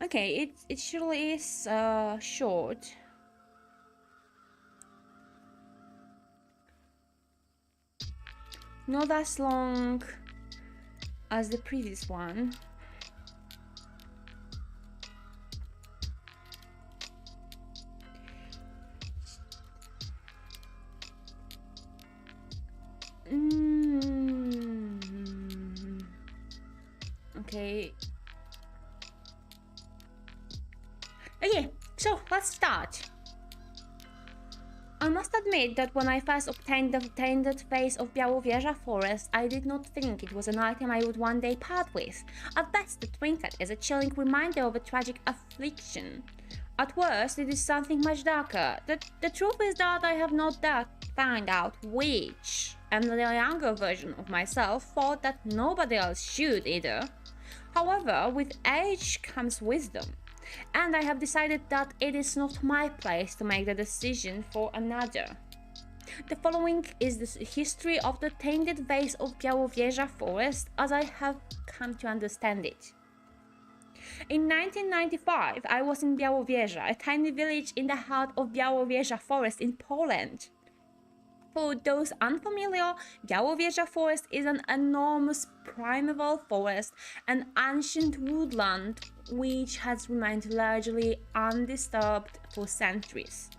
Okay, it surely is short. Not as long as the previous one. Okay. Okay, so let's start. I must admit that when I first obtained the tainted face of Białowieża forest, I did not think it was an item I would one day part with. At best, the trinket is a chilling reminder of a tragic affliction. At worst, it is something much darker. The truth is that I have not yet found out which, and the younger version of myself thought that nobody else should either. However, with age comes wisdom, and I have decided that it is not my place to make the decision for another. The following is the history of the tainted vase of Białowieża forest as I have come to understand it. In 1995, I was in Białowieża, a tiny village in the heart of Białowieża forest in Poland. For those unfamiliar, Białowieża forest is an enormous primeval forest, an ancient woodland which has remained largely undisturbed for centuries.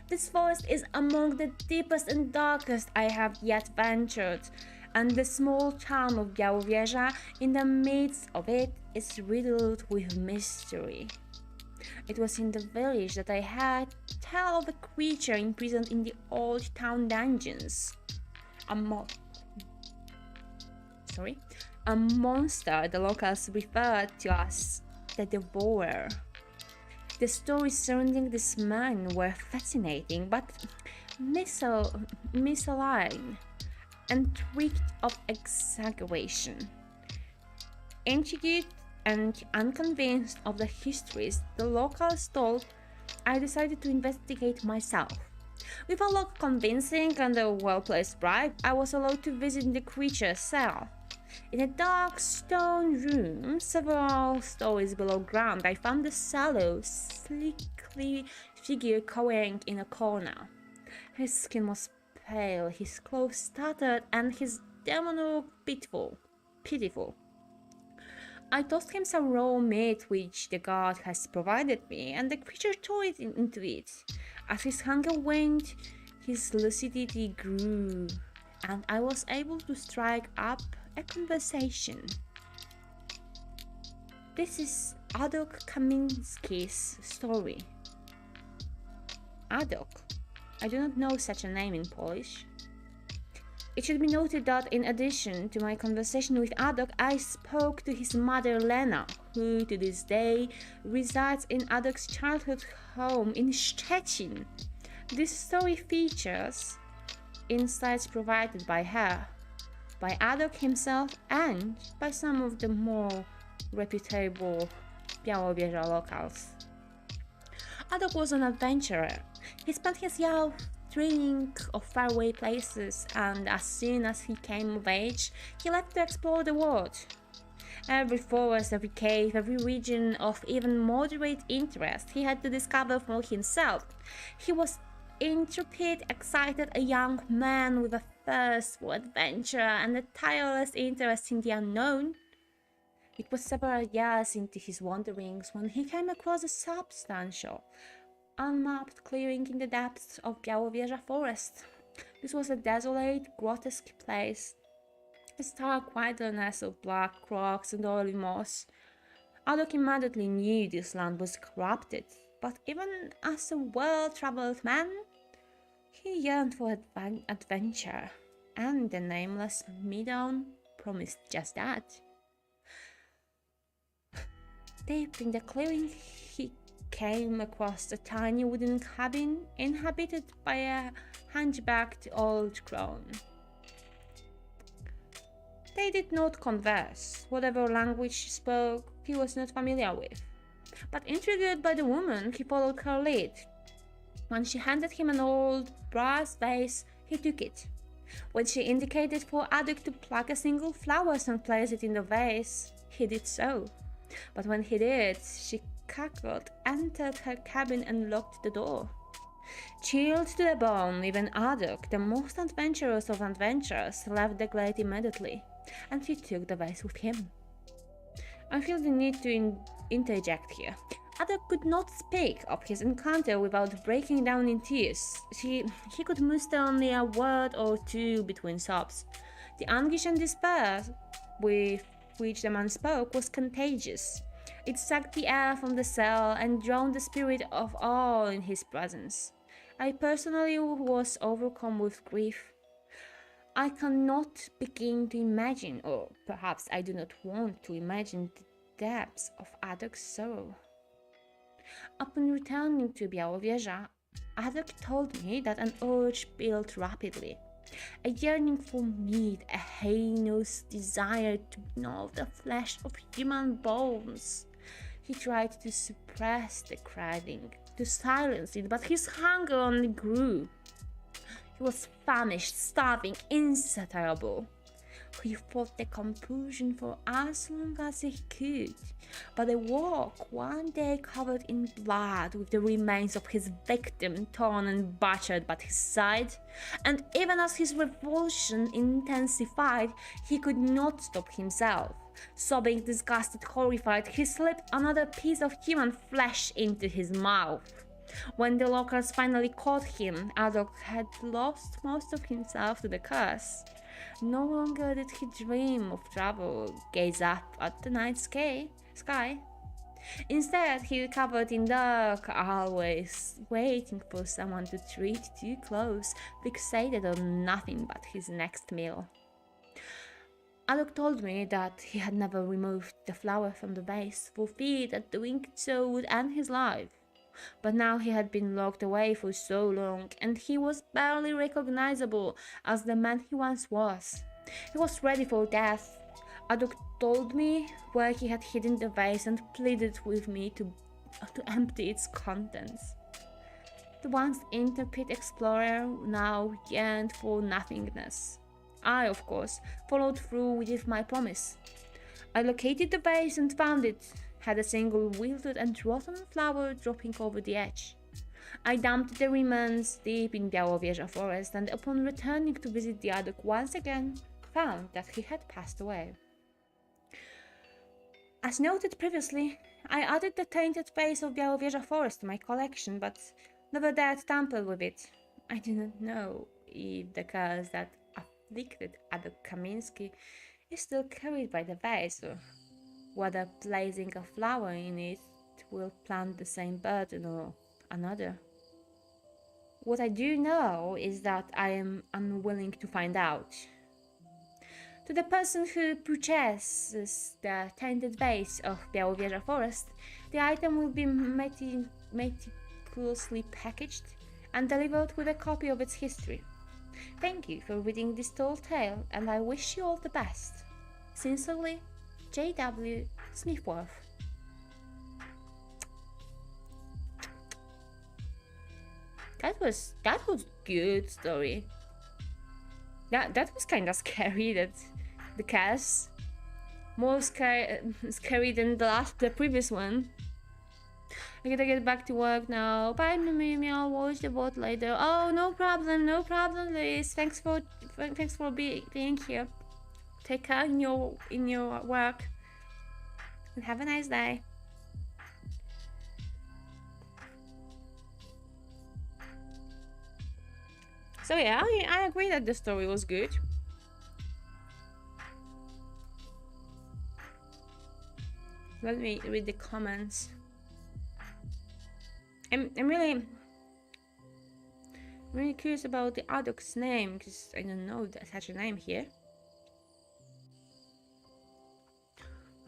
This forest is among the deepest and darkest I have yet ventured, and the small town of Białowieża in the midst of it is riddled with mystery. It was in the village that I heard tell of a creature imprisoned in the old town dungeons. A monster the locals referred to as the Devourer. The stories surrounding this man were fascinating, but misaligned and tweaked of exaggeration. Intrigued and unconvinced of the histories the locals told, I decided to investigate myself. With a lot of convincing and a well-placed bribe, I was allowed to visit the creature's cell. In a dark stone room, several stories below ground, I found a sallow, sleekly figure cowering in a corner. His skin was pale, his clothes tattered, and his demon looked pitiful. I tossed him some raw meat which the god has provided me, and the creature tore it into it. As his hunger waned, his lucidity grew, and I was able to strike up a conversation. This is Adok Kamiński's story. Adok? I do not know such a name in Polish. It should be noted that in addition to my conversation with Adok, I spoke to his mother Lena, who to this day resides in Adok's childhood home in Szczecin. This story features insights provided by her, by Adok himself, and by some of the more reputable Białowieża locals. Adok was an adventurer. He spent his youth dreaming of faraway places, and as soon as he came of age, he left to explore the world. Every forest, every cave, every region of even moderate interest he had to discover for himself. He was intrepid, excited, a young man with a thirst for adventure and a tireless interest in the unknown. It was several years into his wanderings when he came across a substantial, unmapped clearing in the depths of Białowieża forest. This was a desolate, grotesque place, a stark wilderness of black rocks and oily moss. Adok immediately knew this land was corrupted, but even as a well-traveled man, he yearned for adventure, and the nameless meadow promised just that. Deep in the clearing, he came across a tiny wooden cabin inhabited by a hunchbacked old crone. They did not converse. Whatever language she spoke, he was not familiar with. But intrigued by the woman, he followed her lead. When she handed him an old brass vase, he took it. When she indicated for Aduk to pluck a single flower and place it in the vase, he did so. But when he did, she cackled, entered her cabin and locked the door. Chilled to the bone, even Aduk, the most adventurous of adventurers, left the glade immediately, and he took the vase with him. I feel the need to interject here. Aduk could not speak of his encounter without breaking down in tears. He could muster only a word or two between sobs. The anguish and despair with which the man spoke was contagious. It sucked the air from the cell and drowned the spirit of all in his presence. I personally was overcome with grief. I cannot begin to imagine, or perhaps I do not want to imagine, the depths of Aduk's sorrow. Upon returning to Białowieża, Aduk told me that an urge built rapidly. A yearning for meat, a heinous desire to gnaw the flesh of human bones. He tried to suppress the craving, to silence it, but his hunger only grew. He was famished, starving, insatiable. He fought the compulsion for as long as he could, but awoke one day covered in blood with the remains of his victim torn and butchered by his side, and even as his revulsion intensified, he could not stop himself. Sobbing, disgusted, horrified, he slipped another piece of human flesh into his mouth. When the lockers finally caught him, Aduk had lost most of himself to the curse. No longer did he dream of travel, gaze up at the night sky. Instead, he recovered in dark, always waiting for someone to treat too close, fixated on nothing but his next meal. Aduk told me that he had never removed the flower from the vase for fear that doing so would end his life. But now he had been locked away for so long, and he was barely recognizable as the man he once was. He was ready for death. Aduk told me where he had hidden the vase and pleaded with me to empty its contents. The once intrepid explorer now yearned for nothingness. I, of course, followed through with my promise. I located the vase and found it. Had a single wilted and rotten flower dropping over the edge. I dumped the remains deep in Białowieża forest, and upon returning to visit the Aduk once again, found that he had passed away. As noted previously, I added the tainted vase of Białowieża forest to my collection, but never dared tamper with it. I do not know if the curse that afflicted Aduk Kamiński is still carried by the vase, or whether placing a flower in it will plant the same burden or another. What I do know is that I am unwilling to find out. To the person who purchases the tainted vase of Białowieża forest, the item will be meticulously packaged and delivered with a copy of its history. Thank you for reading this tall tale, and I wish you all the best. Sincerely, J.W. Smithworth. That was good story. That was kind of scary. That the cast more scary than the previous one. I gotta get back to work now. Bye, Mimi. I'll watch the VOD later. Oh, no problem, Liz. Thanks for being here. Take care in your work, and have a nice day. So yeah, I agree that the story was good. Let me read the comments. I'm really curious about the Aduk's name, because I don't know such a name here.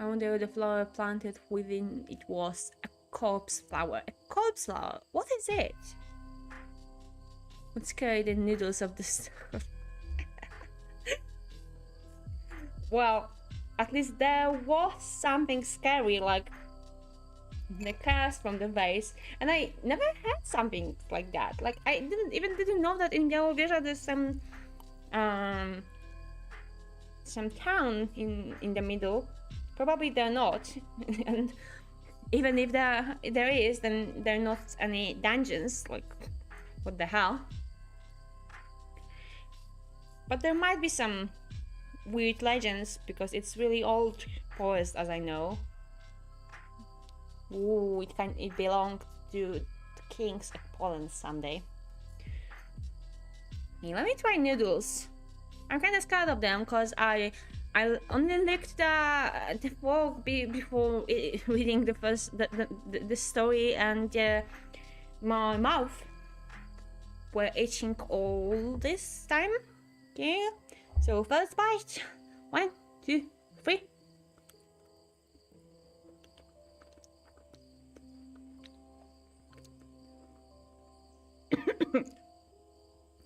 I wonder if the flower planted within it was a corpse flower. A corpse flower? What is it? Would scare the noodles of the stuff. Well, at least there was something scary, like the curse from the vase, and I never had something like that. Like I didn't know that in Białowieża there's some town in the middle. Probably they're not, and even if there is, then there are not any dungeons. Like, what the hell? But there might be some weird legends because it's really old forest, as I know. Ooh, it belonged to the kings of Poland someday. Hey, let me try noodles. I'm kind of scared of them because I only licked the fork before reading the story, and my mouth were itching all this time. Okay, so first bite. 1, 2, 3.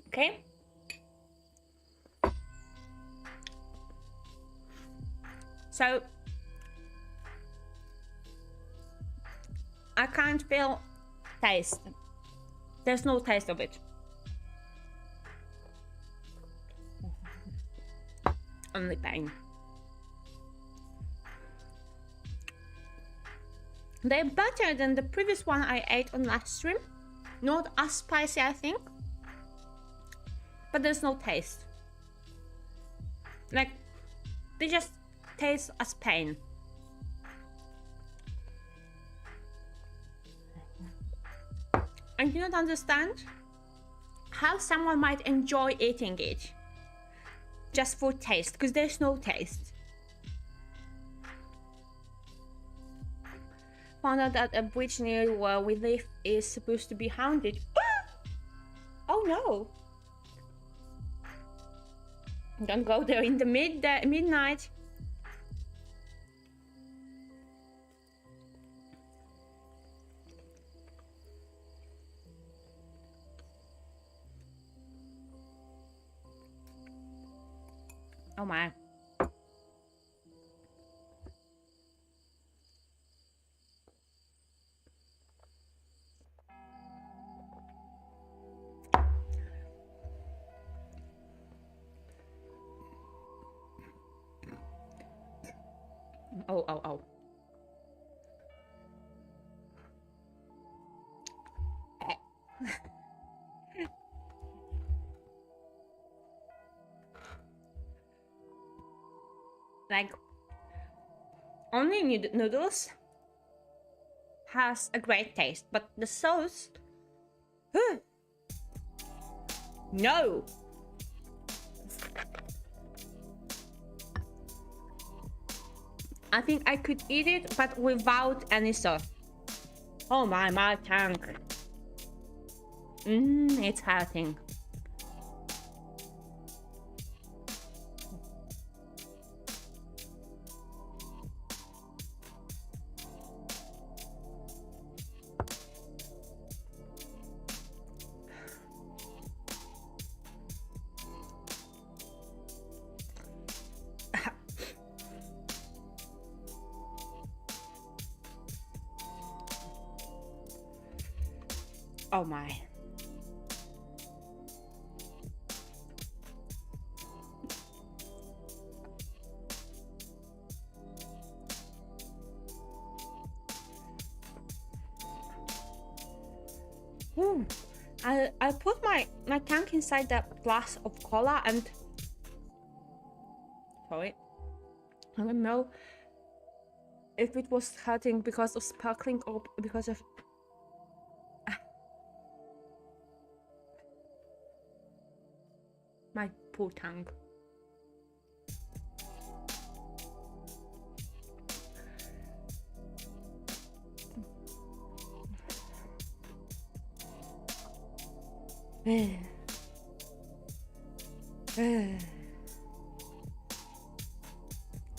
Okay. So I can't feel taste. There's no taste of it. Only pain. They're better than the previous one I ate on last stream. Not as spicy, I think. But there's no taste. Like, they just taste as pain. I do not understand how someone might enjoy eating it just for taste, because there's no taste. Found out that a bridge near where we live is supposed to be haunted. Oh no! Don't go there in the midnight. Oh my. Oh. Like, only noodles has a great taste, but the sauce, no. I think I could eat it, but without any sauce. Oh my tongue. It's hurting. Oh my. I'll put my tongue inside that glass of cola and sorry, I don't know if it was hurting because of sparkling or because of my poor tongue.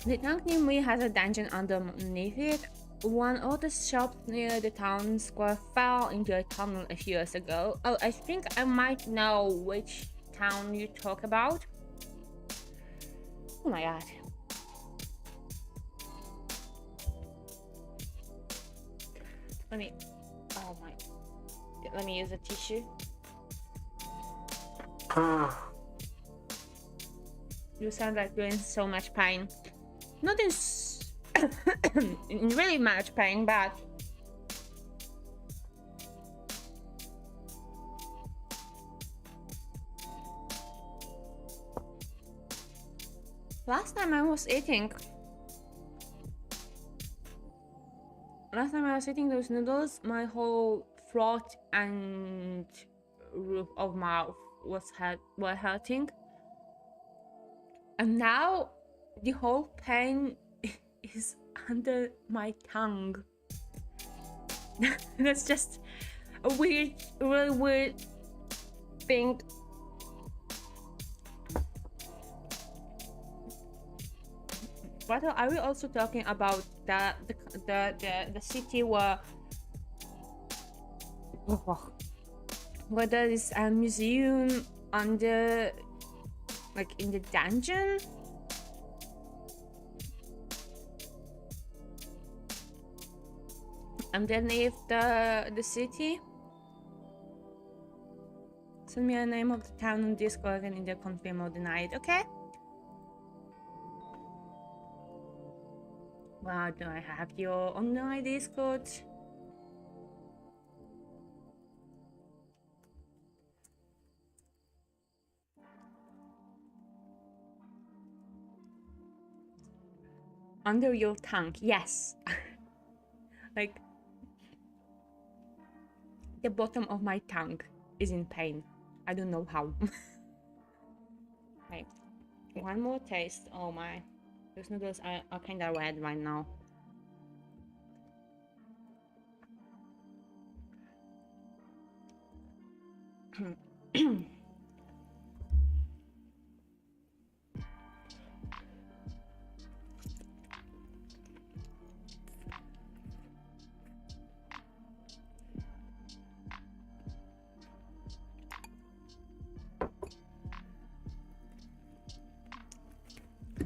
The tank near me has a dungeon underneath it. One of the shops near the town square fell into a tunnel a few years ago. Oh, I think I might know which town you talk about. Oh my god. Let me use a tissue. You sound like you're in so much pain. Not in in really much pain, but last time I was eating those noodles, my whole throat and roof of mouth were hurting, and now the whole pain is under my tongue. That's just a really weird thing. But are we also talking about the city where there is a museum under, like, in the dungeon? Underneath the city? Send me a name of the town on Discord and either confirm or deny it, okay? Wow, do I have your online Discord? Under your tongue, yes. Like, the bottom of my tongue is in pain. I don't know how. Okay, one more taste. Oh my, those noodles are kind of red right now.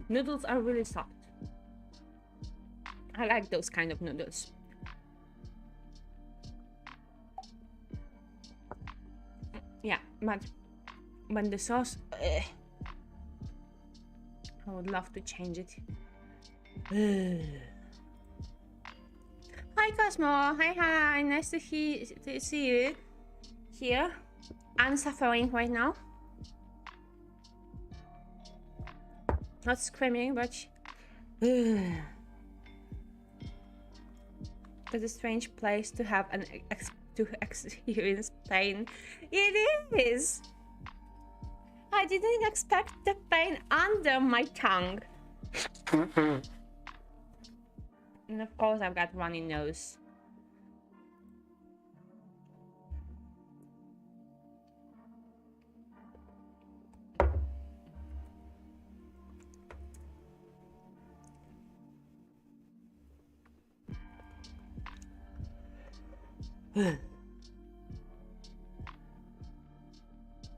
Noodles are really soft. I like those kind of noodles. Yeah, but when the sauce, I would love to change it. Hi Cosmo, hi, nice to see you here. I'm suffering right now. Not screaming, but that's a strange place to have to experience pain. It is. I didn't expect the pain under my tongue. And of course, I've got runny nose.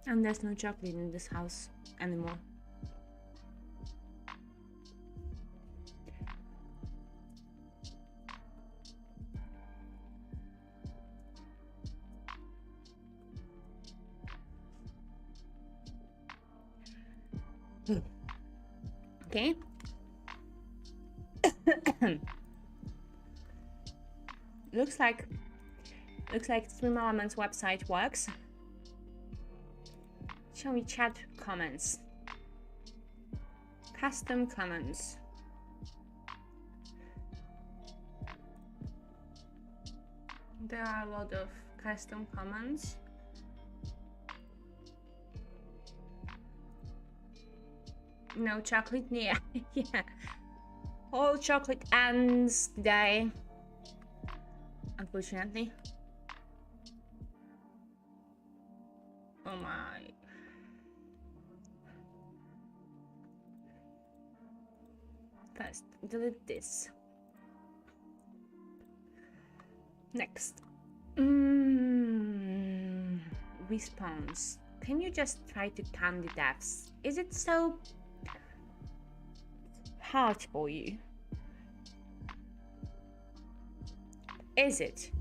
And there's no chocolate in this house anymore. Okay. looks like Stream Elements website works. Shall we chat comments? Custom comments. There are a lot of custom comments. No chocolate, yeah. Yeah. All chocolate ends today, unfortunately. Oh my. First, delete this. Next. Response. Can you just try to calm the deaths? Is it so hard for you? Is it?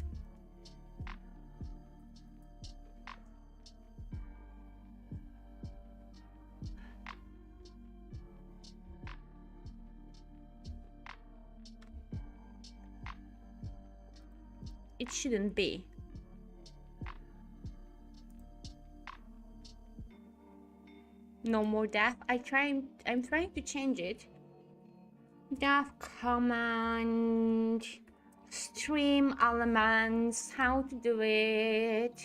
It shouldn't be. No more death. I'm trying to change it. Death command. Stream elements. How to do it?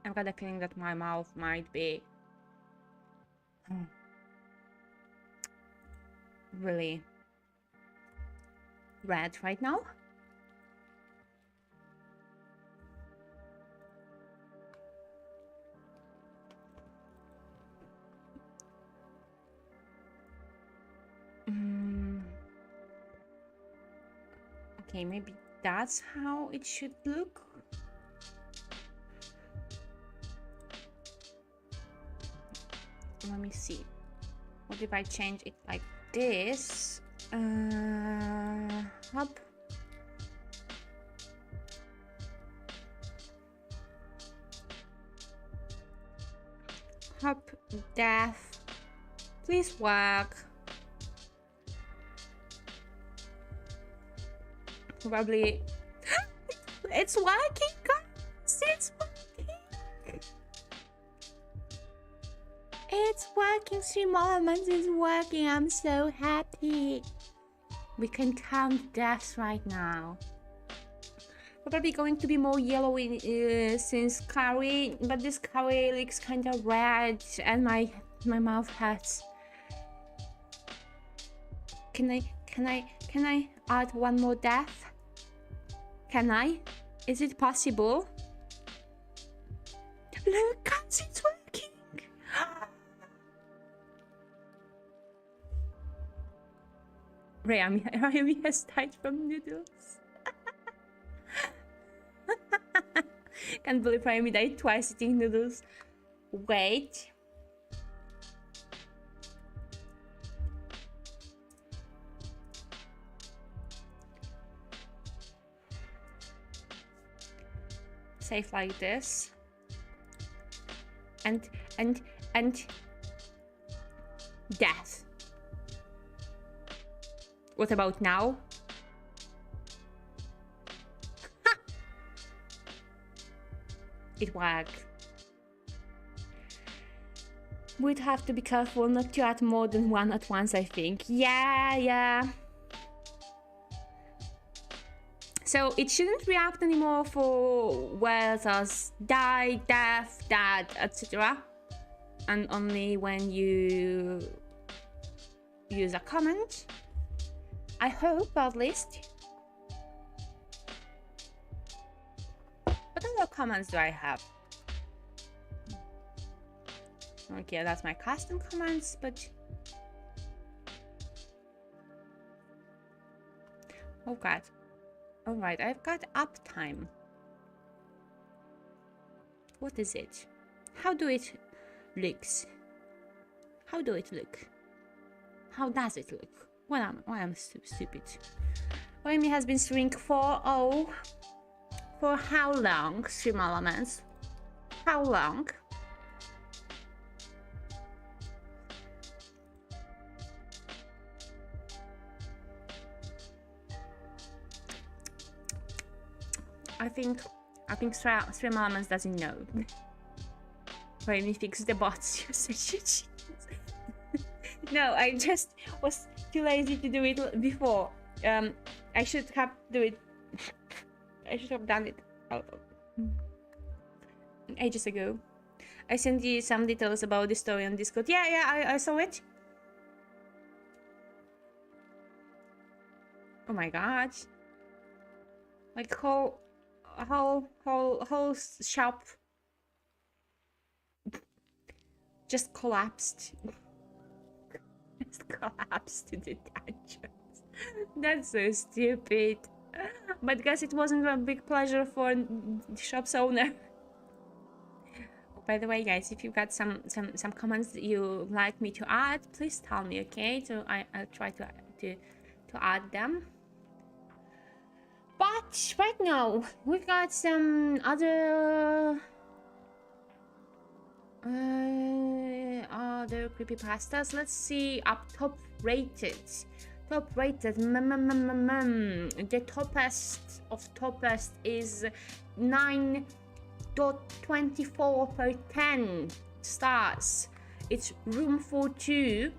I've got a feeling that my mouth might be really red right now. Okay, maybe that's how it should look. Let me see. What if I change it like this? Hop. Hop, death. Please work. Probably. It's working, guys. It's working. It's working. Stream Elements is working. I'm so happy. We can count deaths right now. Probably going to be more yellowy since curry, but this curry looks kind of red and my mouth hurts. Can I add one more death? Can I? Is it possible? Look, guys, it's working. Rayumi has died from noodles. Can't believe Rayumi died twice eating noodles. Wait. Save like this. And death. What about now? It worked. We'd have to be careful not to add more than one at once, I think. Yeah. So it shouldn't react anymore for words as die, death, dad, etc. And only when you use a comment. I hope, at least. What other commands do I have? Okay, that's my custom commands, but... Oh god. Alright, I've got uptime. What is it? How do it looks? How do it look? How does it look? Why am I stupid? Rayumi has been streaming for how long? Stream Elements. How long? I think Stream Elements doesn't know. Rayumi fixed the bots usage. No, I just was too lazy to do it before. I should have done it ages ago. I sent you some details about the story on Discord. Yeah, I saw it. Oh my god. Like whole shop just collapsed. Just collapsed to the dungeons. That's so stupid. But guess it wasn't a big pleasure for the shop's owner. By the way, guys, if you've got some comments that you like me to add, please tell me, okay? So I'll try to add them. But right now we've got some other creepypastas. Let's see. Top rated. The toppest of toppest is 9.24 per 10 stars. It's room for two.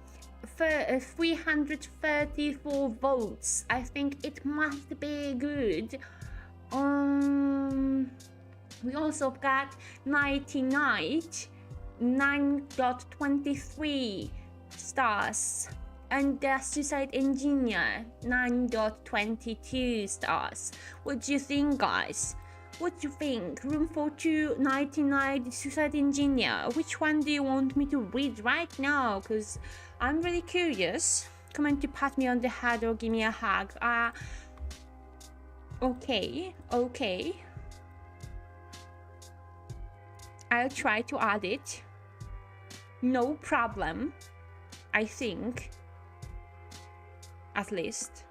334 votes. I think it must be good. We also got 9.23 stars, and the Suicide Engineer 9.22 stars. What do you think, guys? What do you think? Room for 299, Suicide Engineer. Which one do you want me to read right now? Because I'm really curious. Come on to pat me on the head or give me a hug. Okay. I'll try to add it. No problem. I think. At least.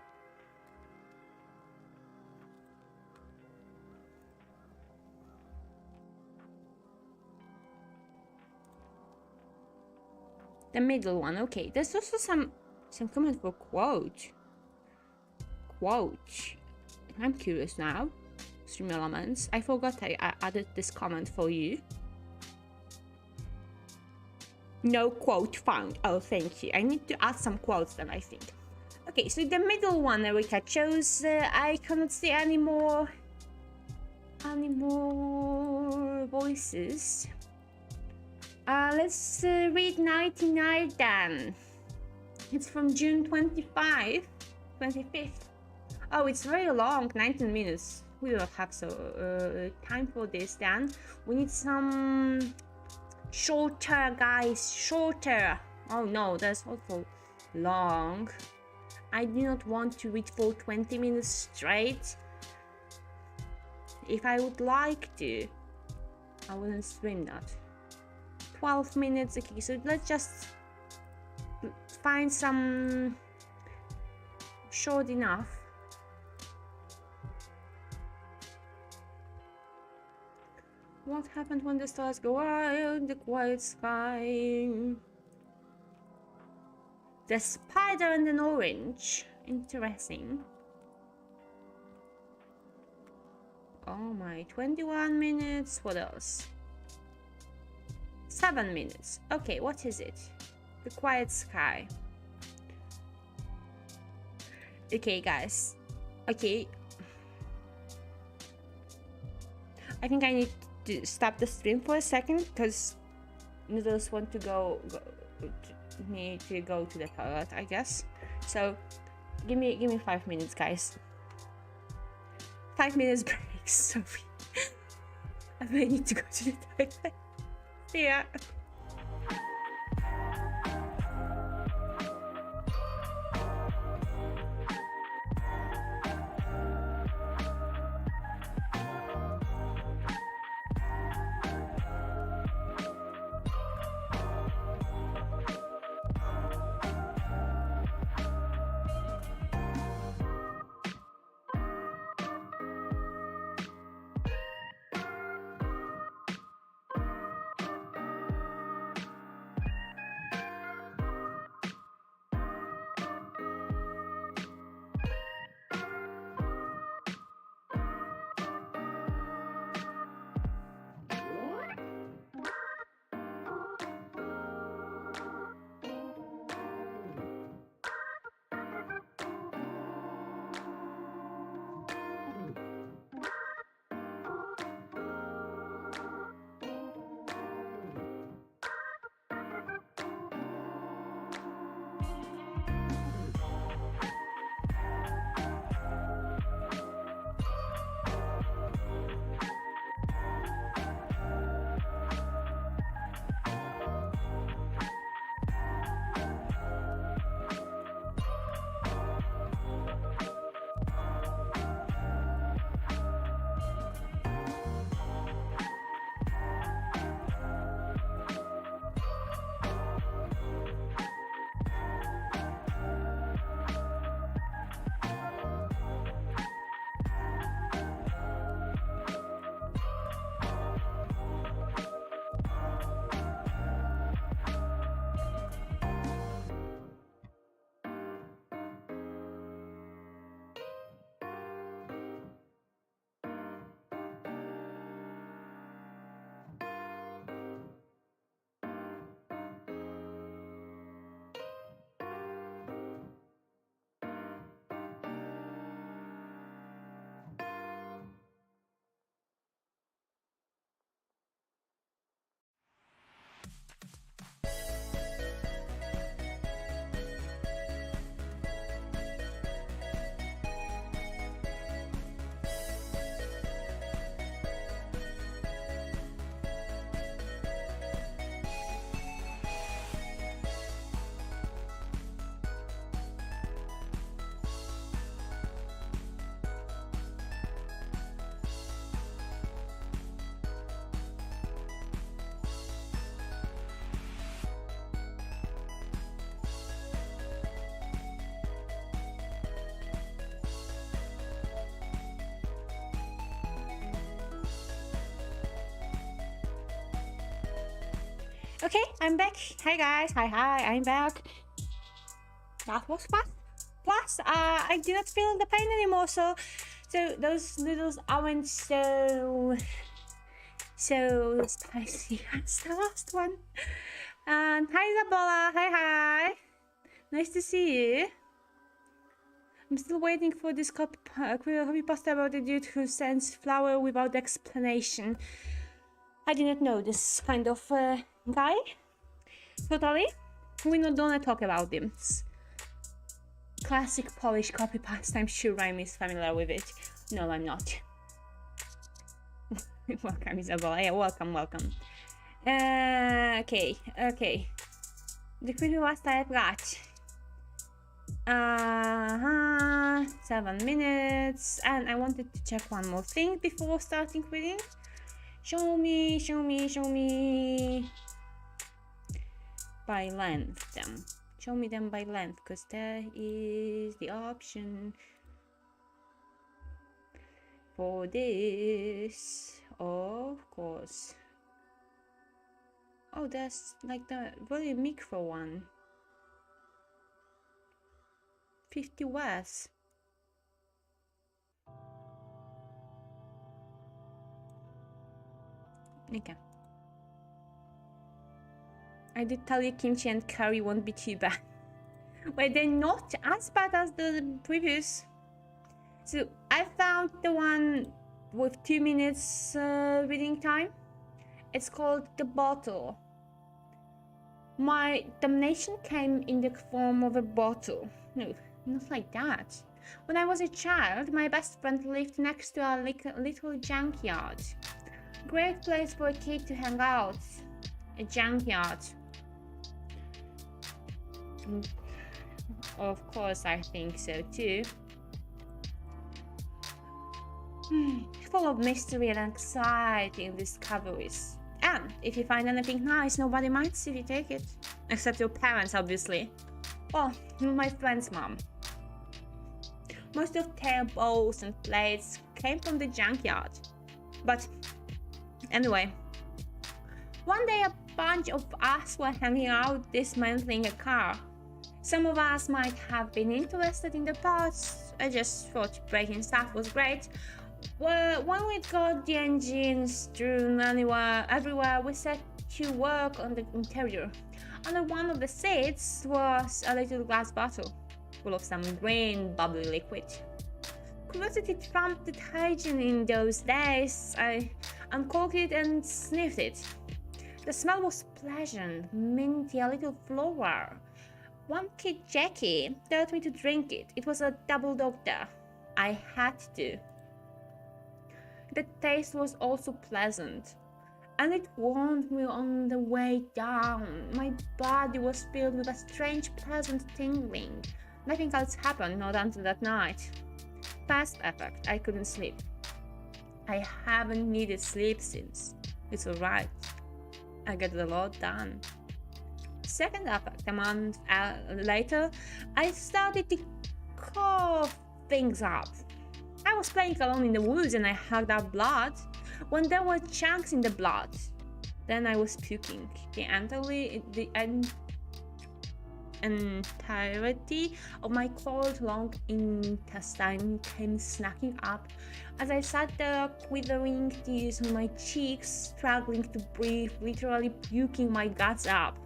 The middle one, okay. There's also some comment for quote. I'm curious now. Stream Elements. I forgot I added this comment for you. No quote found. Oh, thank you. I need to add some quotes then, I think. Okay, so the middle one Erika chose. I cannot see any more voices. Let's read 99 then. It's from June 25th. Oh, it's very long, 19 minutes. We don't have time for this then. We need some shorter, guys, shorter. Oh no, that's also long. I do not want to read for 20 minutes straight. If I would like to, I wouldn't stream that. 12 minutes, okay, so let's just find some short enough. What happened when the stars go wild? The quiet sky. The spider and an orange. Interesting. Oh my, 21 minutes. What else? 7 minutes. Okay, what is it? The quiet sky. Okay, guys. Okay. I think I need to stop the stream for a second because Noodles want to need to go to the toilet, I guess. So give me 5 minutes, guys. 5 minutes break. Sorry. I may need to go to the toilet. See ya. Okay, I'm back. Hi guys. Hi, I'm back. That was fast. Plus, I do not feel the pain anymore, so those noodles aren't so spicy as the last one. And hi Isabella, hi. Nice to see you. I'm still waiting for this copy pasta about the dude who sends flour without explanation. I did not know this kind of guy. Totally. We don't wanna talk about him. Classic Polish copy pasta. I'm sure Rayumi is familiar with it. No, I'm not. Welcome, Isabella. Yeah, welcome. Okay. The creepypasta I've got. 7 minutes. And I wanted to check one more thing before starting reading. Show me. By length them. Show me them by length, because there is the option for this, of course. Oh, that's like the very micro one. 50 words. Okay. I did tell you kimchi and curry won't be too bad. Well, they're not as bad as the previous. So I found the one with 2 minutes reading time. It's called The Bottle. My damnation came in the form of a bottle. No, not like that. When I was a child, my best friend lived next to a little junkyard. Great place for a kid to hang out. A junkyard. Of course, I think so too. Full of mystery and exciting discoveries. And if you find anything nice, nobody minds if you take it. Except your parents, obviously. Well, my friend's mom. Most of their bowls and plates came from the junkyard. But anyway, one day a bunch of us were hanging out dismantling a car. Some of us might have been interested in the parts. I just thought breaking stuff was great. Well, when we got the engines strewn everywhere, we set to work on the interior. Under one of the seats was a little glass bottle full of some green, bubbly liquid. Curiosity trumped hygiene in those days. I uncorked it and sniffed it. The smell was pleasant, minty, a little floral. One kid, Jackie, told me to drink it. It was a double doctor. I had to. The taste was also pleasant, and it warmed me on the way down. My body was filled with a strange, pleasant tingling. Nothing else happened, not until that night. First effect, I couldn't sleep. I haven't needed sleep since. It's alright. I got a lot done. Second effect, a month later, I started to cough things up. I was playing alone in the woods and I hugged up blood when there were chunks in the blood. Then I was puking. The entirety of my cold, long intestine came snacking up as I sat there, quivering, tears on my cheeks, struggling to breathe, literally puking my guts up.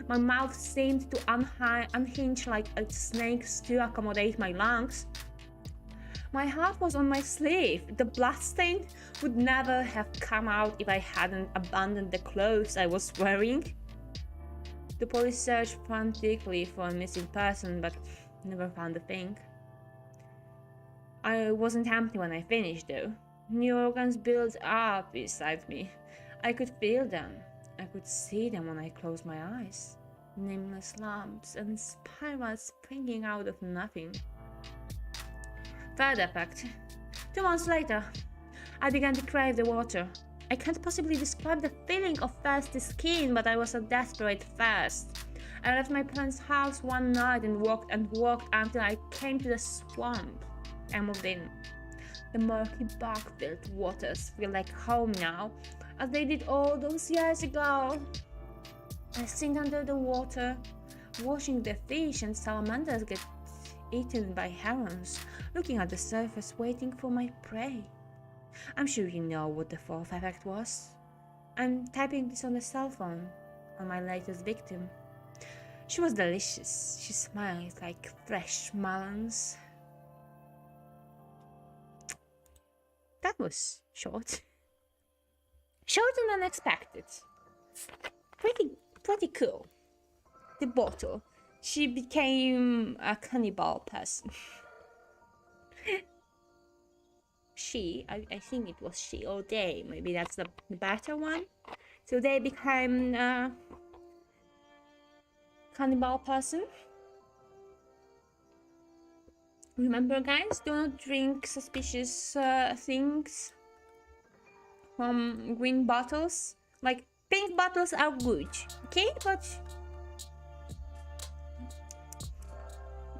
My mouth seemed to unhinge like a snake's to accommodate my lungs. My heart was on my sleeve. The bloodstain would never have come out if I hadn't abandoned the clothes I was wearing. The police searched frantically for a missing person, but never found a thing. I wasn't empty when I finished, though. New organs built up beside me. I could feel them. I could see them when I closed my eyes. Nameless lumps and spirals springing out of nothing. Third effect. 2 months later, I began to crave the water. I can't possibly describe the feeling of thirsty skin, but I was a desperate thirst. I left my parents' house one night and walked until I came to the swamp. I moved in. The murky bark-filled waters feel like home now, as they did all those years ago. I sit under the water, watching the fish and salamanders get eaten by herons, looking at the surface, waiting for my prey. I'm sure you know what the fourth effect was. I'm typing this on the cell phone, on my latest victim. She was delicious. She smiled like fresh melons. That was short. Short and unexpected. Pretty cool. The bottle. She became a cannibal person. I think it was she or they. Maybe that's the better one. So they became a cannibal person. Remember, guys, do not drink suspicious things from green bottles. Like, pink bottles are good, okay?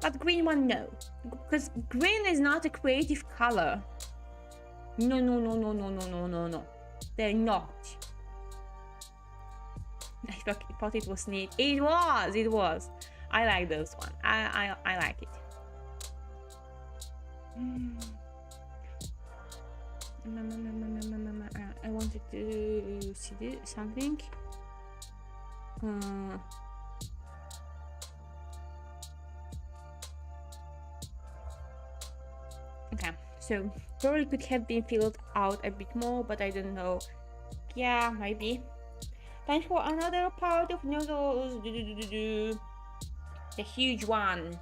But green one, no. Because green is not a creative color. No. They're not. I thought it was neat. It was. I like those one. I like it. I wanted to see something. Okay, so probably could have been filled out a bit more, but I don't know. Yeah, maybe. Time for another part of noodles. The huge one.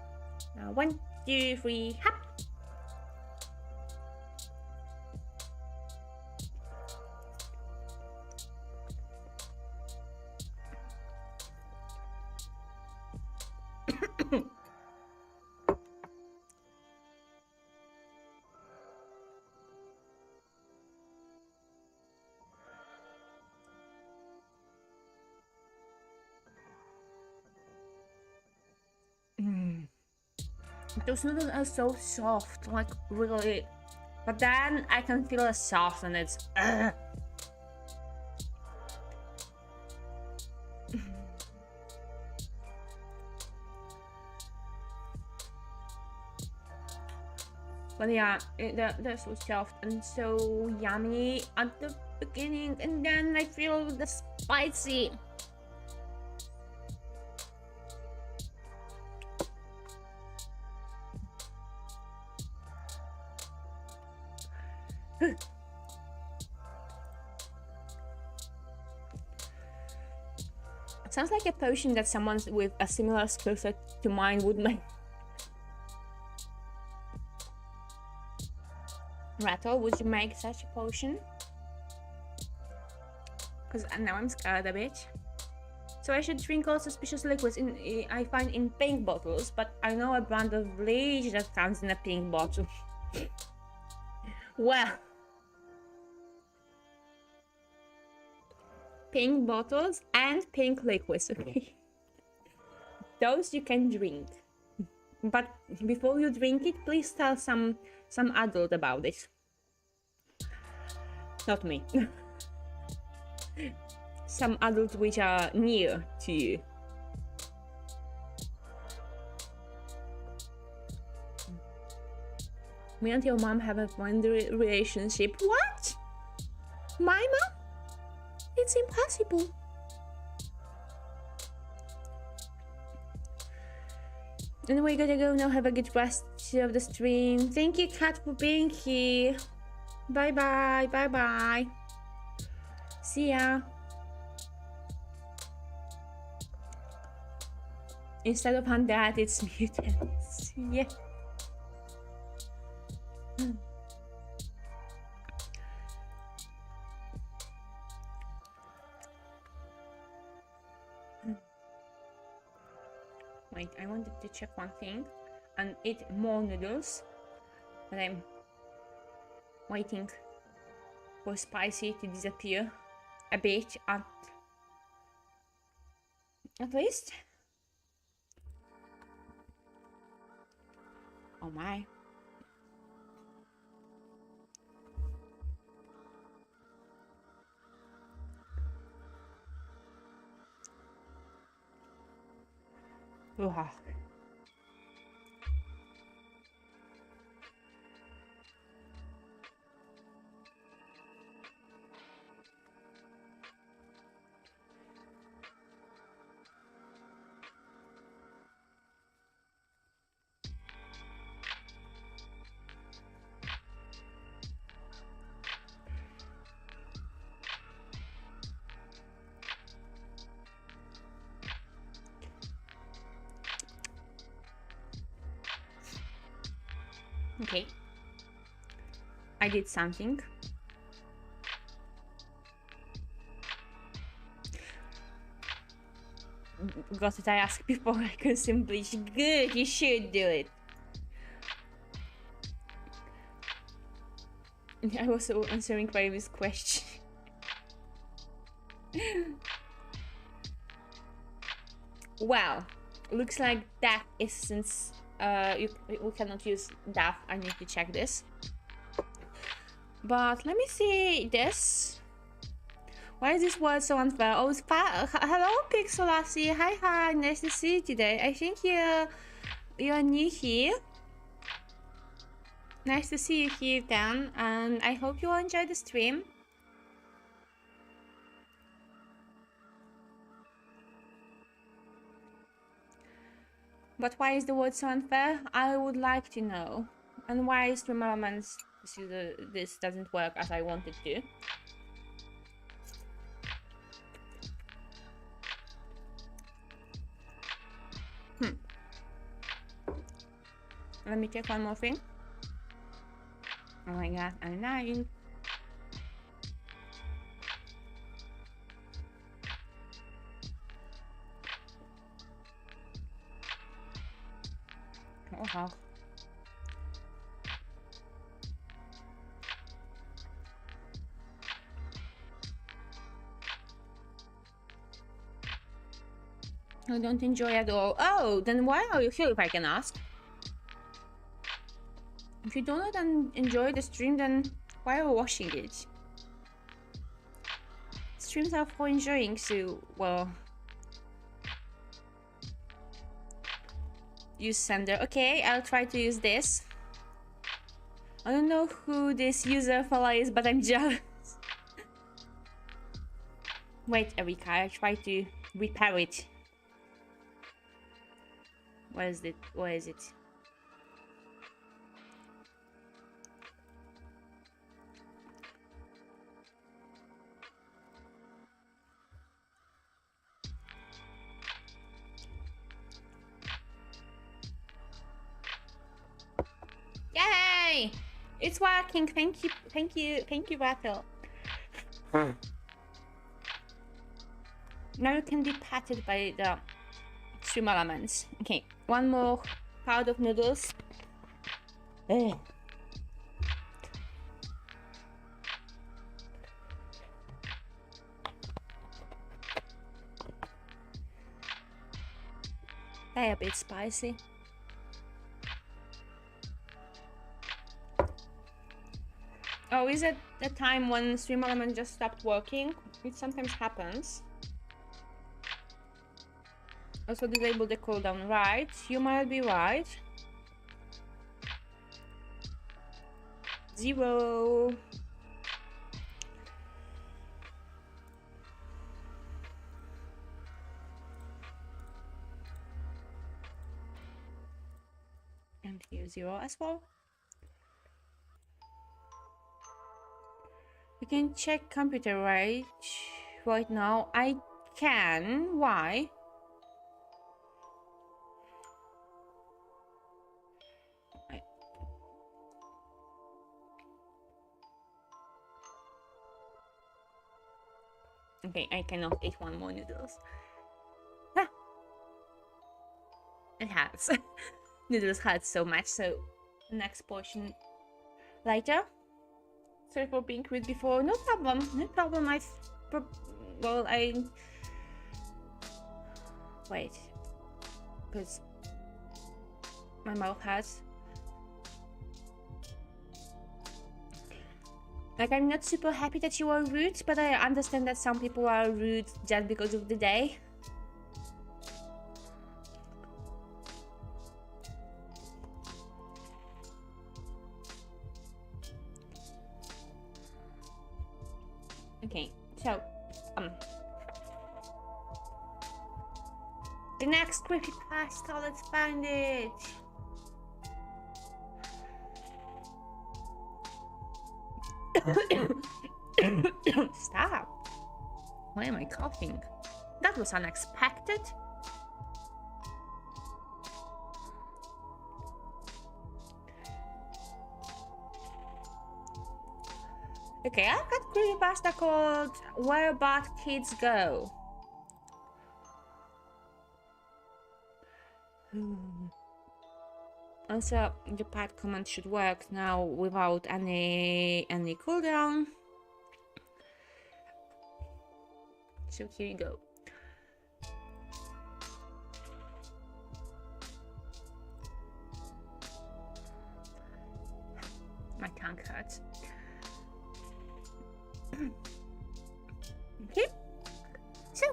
1, 2, 3, hop. Those noodles are so soft, like really. But then I can feel the softness. But yeah, they're so soft and so yummy at the beginning, and then I feel the spicy. Sounds like a potion that someone with a similar skill set to mine would make. Rattle, would you make such a potion? Because now I'm scared a bit. So I should drink all suspicious liquids I find in pink bottles, but I know a brand of bleach that comes in a pink bottle. Well, pink bottles and pink liquids, okay? Those you can drink. But before you drink it, please tell some adult about it. Not me. Some adults which are near to you. Me and your mom have a friendly relationship. What? My mom? It's impossible. Anyway, gotta go now. Have a good rest of the stream. Thank you, Kat, for being here. Bye bye. See ya. Instead of undead, it's mutants. Yeah. Wait, I wanted to check one thing and eat more noodles, but I'm waiting for spicy to disappear a bit at least. Oh my. Ugh. Okay. I did something. Got it, I asked before I consume bleach. Good, you should do it. I was also answering Rayumi's question. Well, looks like that essence. We cannot use that. I need to check this. But let me see this. Why is this word so unfair? Oh, it's hello, Pixelassie. Hi, nice to see you today. I think you're new here. Nice to see you here, Dan, and I hope you all enjoy the stream. But why is the word so unfair? I would like to know. And why stream elements this doesn't work as I want it to? Let me check one more thing. Oh my god, I'm lying. Oh wow. I don't enjoy at all. Oh, then why are you here, if I can ask? If you do not enjoy the stream, then why are you watching it? Streams are for enjoying, so, well... Use sender. Okay, I'll try to use this. I don't know who this user fella is, but I'm jealous. Wait, Erika, I'll try to repair it. Where is it? Where is it? Yay! It's working. Thank you, Battle. Now you can be patted by the stream elements. Okay, one more part of noodles. Ugh. They're a bit spicy. Oh, is it the time when stream element just stopped working? It sometimes happens. Also disable the cooldown, right? You might be right. 0. And here 0 as well. You can check computer right now. I can. Why? Okay, I cannot eat one more noodles. Ah! It hurts. Noodles hurt so much, so next portion later. Sorry for being rude before. No problem. No problem. Wait. Because my mouth hurts. Like, I'm not super happy that you are rude, but I understand that some people are rude just because of the day. The next creepypasta, let's find it. Stop. Why am I coughing? That was unexpected. Okay, I've got creepypasta called Where Bad Kids Go. Also, the pad command should work now without any cooldown. So here you go. My tongue hurts. Okay. So,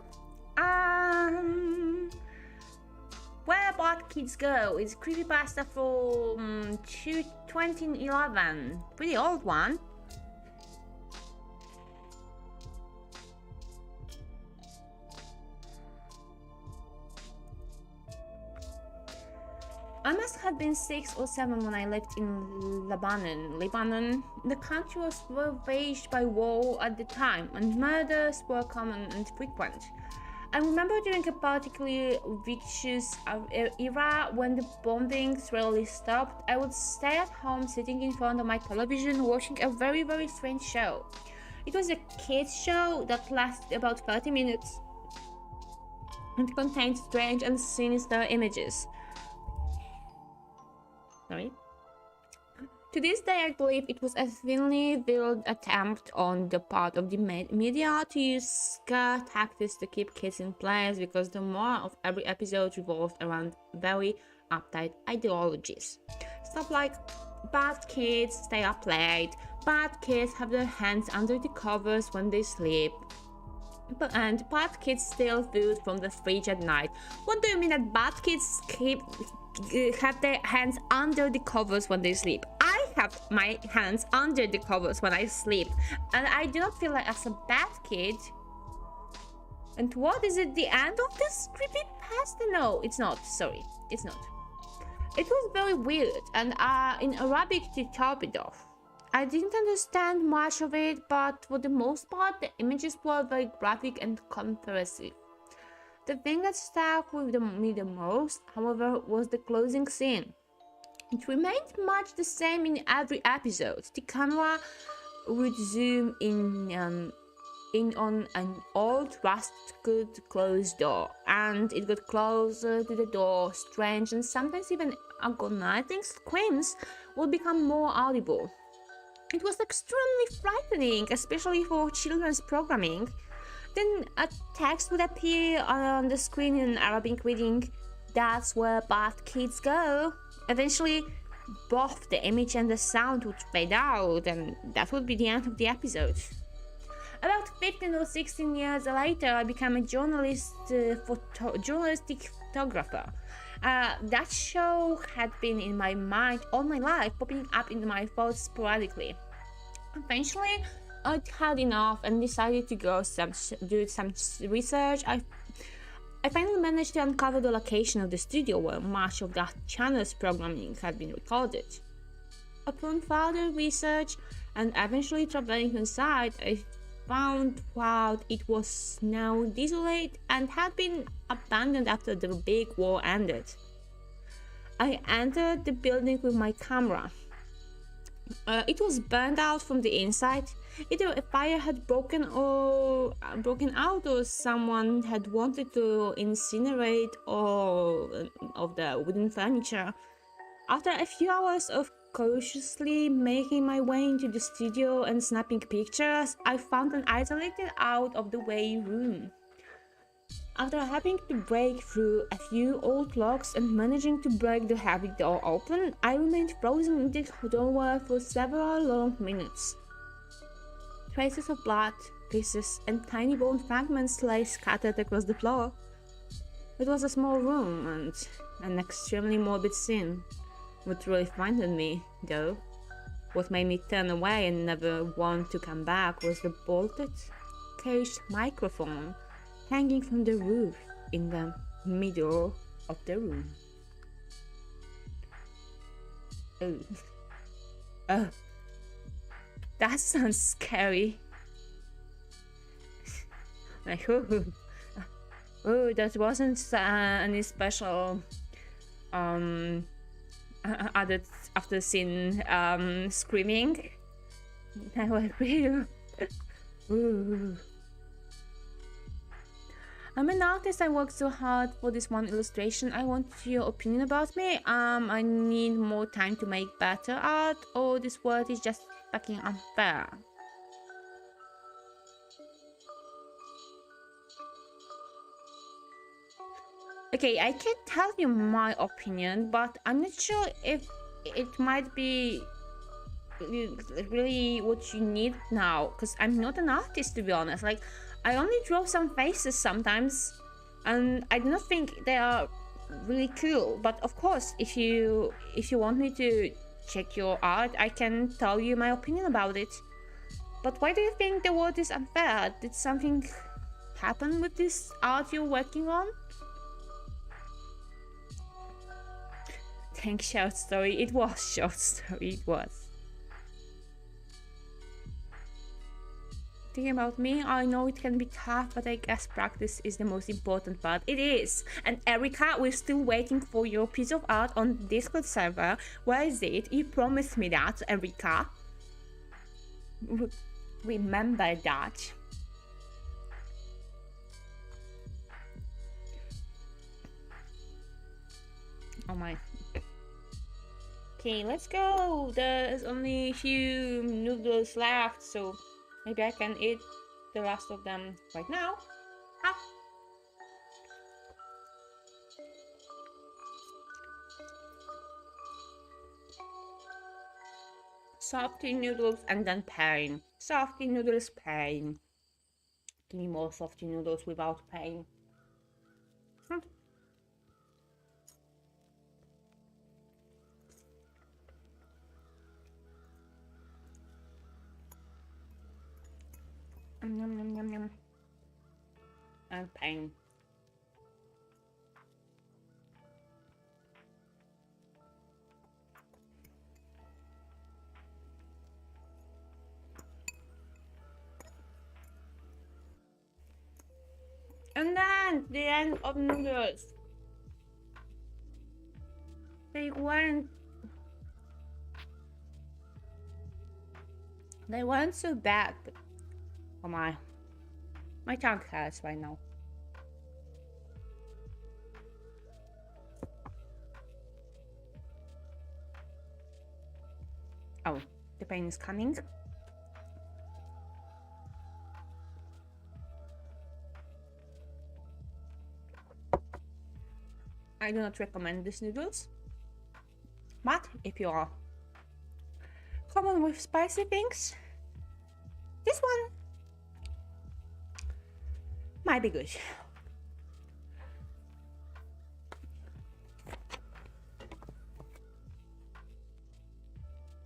Where Bad Kids Go is creepypasta from 2011. Pretty old one. I must have been 6 or 7 when I lived in Lebanon. The country was ravaged by war at the time, and murders were common and frequent. I remember during a particularly vicious era when the bombings rarely stopped, I would stay at home sitting in front of my television watching a very, very strange show. It was a kids show that lasted about 30 minutes and contained strange and sinister images. Sorry. To this day, I believe it was a thinly veiled attempt on the part of the media to use scare tactics to keep kids in place, because the more of every episode revolved around very uptight ideologies. Stuff like bad kids stay up late, bad kids have their hands under the covers when they sleep, and bad kids steal food from the fridge at night. What do you mean that bad kids have their hands under the covers when they sleep? I have my hands under the covers when I sleep, and I do not feel like as a bad kid. And what is it, the end of this creepypasta? No, it's not. Sorry, it's not. It was very weird, and in Arabic to top it off. I didn't understand much of it, but for the most part, the images were very graphic and comprehensive. The thing that stuck with me the most, however, was the closing scene. It remained much the same in every episode. The camera would zoom in on an old rusted closed door, and it got closer to the door. Strange and sometimes even agonizing screams would become more audible. It was extremely frightening, especially for children's programming. Then a text would appear on the screen in Arabic reading, "That's where bad kids go." Eventually, both the image and the sound would fade out, and that would be the end of the episode. About 15 or 16 years later, I became a journalistic photographer. That show had been in my mind all my life, popping up in my thoughts sporadically. Eventually, I had enough and decided to do some research. I finally managed to uncover the location of the studio where much of that channel's programming had been recorded. Upon further research and eventually traveling inside, I found out it was now desolate and had been abandoned after the big war ended. I entered the building with my camera. It was burned out from the inside. Either a fire had broken out, or someone had wanted to incinerate all of the wooden furniture. After a few hours of cautiously making my way into the studio and snapping pictures, I found an isolated out-of-the-way room. After having to break through a few old locks and managing to break the heavy door open, I remained frozen in the doorway for several long minutes. Traces of blood, pieces, and tiny bone fragments lay scattered across the floor. It was a small room and an extremely morbid scene. What really frightened me, though, what made me turn away and never want to come back, was the bolted, caged microphone hanging from the roof in the middle of the room. Oh. Oh. That sounds scary. Like, oh, that wasn't any special after scene screaming. That was real. Ooh. I'm an artist. I worked so hard for this one illustration. I want your opinion about me. I need more time to make better art, or this world is just fucking unfair. Okay, I can tell you my opinion, but I'm not sure if it might be really what you need now, because I'm not an artist, to be honest. Like, I only draw some faces sometimes, and I do not think they are really cool. But of course, if you want me to check your art, I can tell you my opinion about it. But why do you think the world is unfair? Did something happen with this art you're working on? Thanks, short story. It was short story. It was. Thinking about me, I know it can be tough, but I guess practice is the most important part. It is. And Erica, we're still waiting for your piece of art on the Discord server. Where is it? You promised me that, Erica. Remember that. Oh my. Okay, let's go. There's only a few noodles left, so maybe I can eat the rest of them right now. Ah. Softy noodles and then pain. Softy noodles, pain. Give me more softy noodles without pain. Yum, yum, yum, yum. And pain. And then the end of noodles. They weren't so bad, but oh my tongue hurts right now. Oh, the pain is coming. I do not recommend these noodles, but if you are common with spicy things, this one might be good.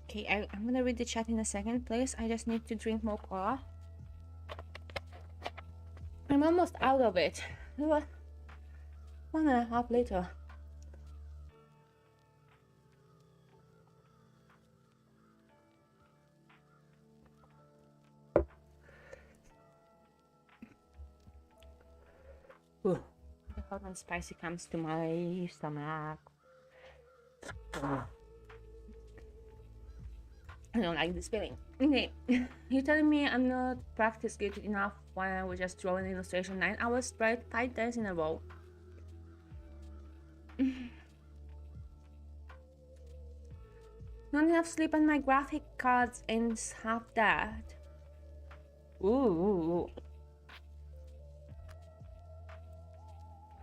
Okay, I'm gonna read the chat in a second, please. I just need to drink more cola. I'm almost out of it. 1.5 liters. Ooh, the hot and spicy comes to my stomach. I don't like this feeling. Okay, you're telling me I'm not practice good enough when I was just drawing illustration 9 hours straight, 5 days in a row. Not enough sleep and my graphic cards ain't half that. Ooh.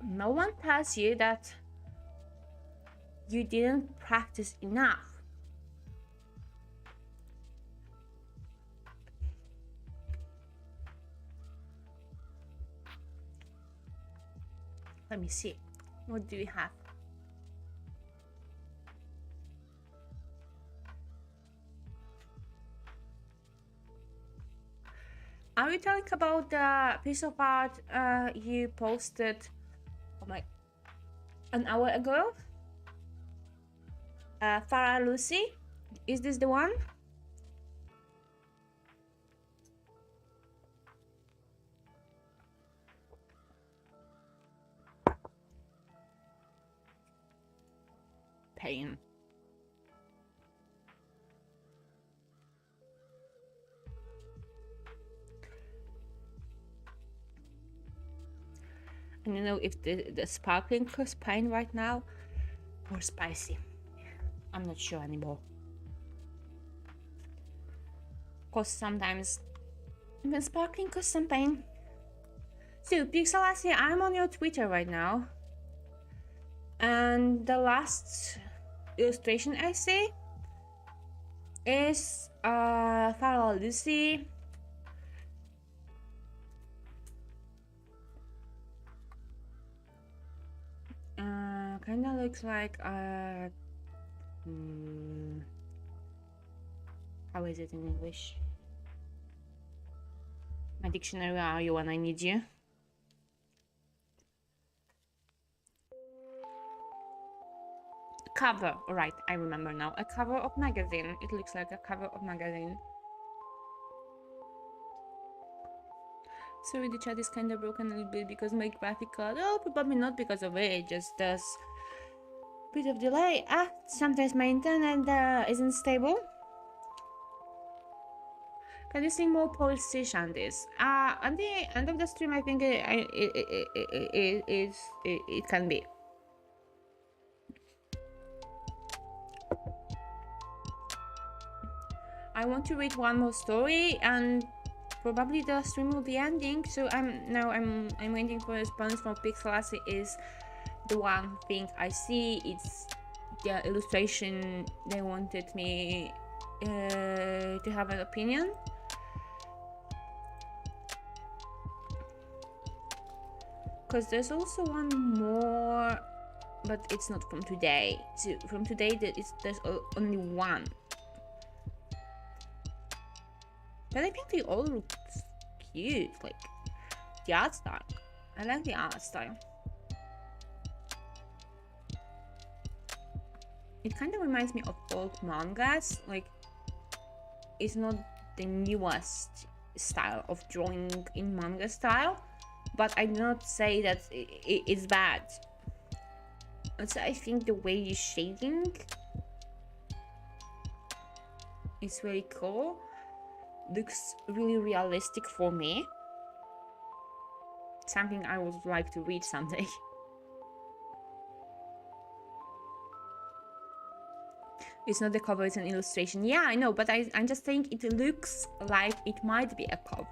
No one tells you that you didn't practice enough. Let me see. What do we have? Are we talking about the piece of art you posted? Oh my, an hour ago. Farah Lucy, is this the one? Pain. I don't know if the sparkling cause pain right now or spicy. I'm not sure anymore. Cause sometimes even sparkling cause some pain. So Pixelassie, I'm on your Twitter right now. And the last illustration I see is Farah Lucy. Kinda looks like how is it in English? My dictionary, are you when I need you? Cover, right, I remember now. A cover of magazine. It looks like a cover of magazine. Sorry, the chat is kind of broken a little bit because my graphic card. Oh, probably not because of it. Just does a bit of delay. Sometimes my internet isn't stable. Can you sing more Polish shanties? At the end of the stream, I think it can be. I want to read one more story and probably the stream will be ending. So I'm waiting for a response from Pixelassie. Is the one thing I see. It's the illustration they wanted me to have an opinion. Because there's also one more, but it's not from today. So from today, there's only one. But I think they all look cute, like the art style. I like the art style. It kind of reminds me of old mangas. Like, it's not the newest style of drawing in manga style, but I do not say that it's bad. Also, I think the way you're shading is really cool. Looks really realistic for me. Something I would like to read someday. It's not the cover, it's an illustration. Yeah, I know, but I'm just saying it looks like it might be a cover.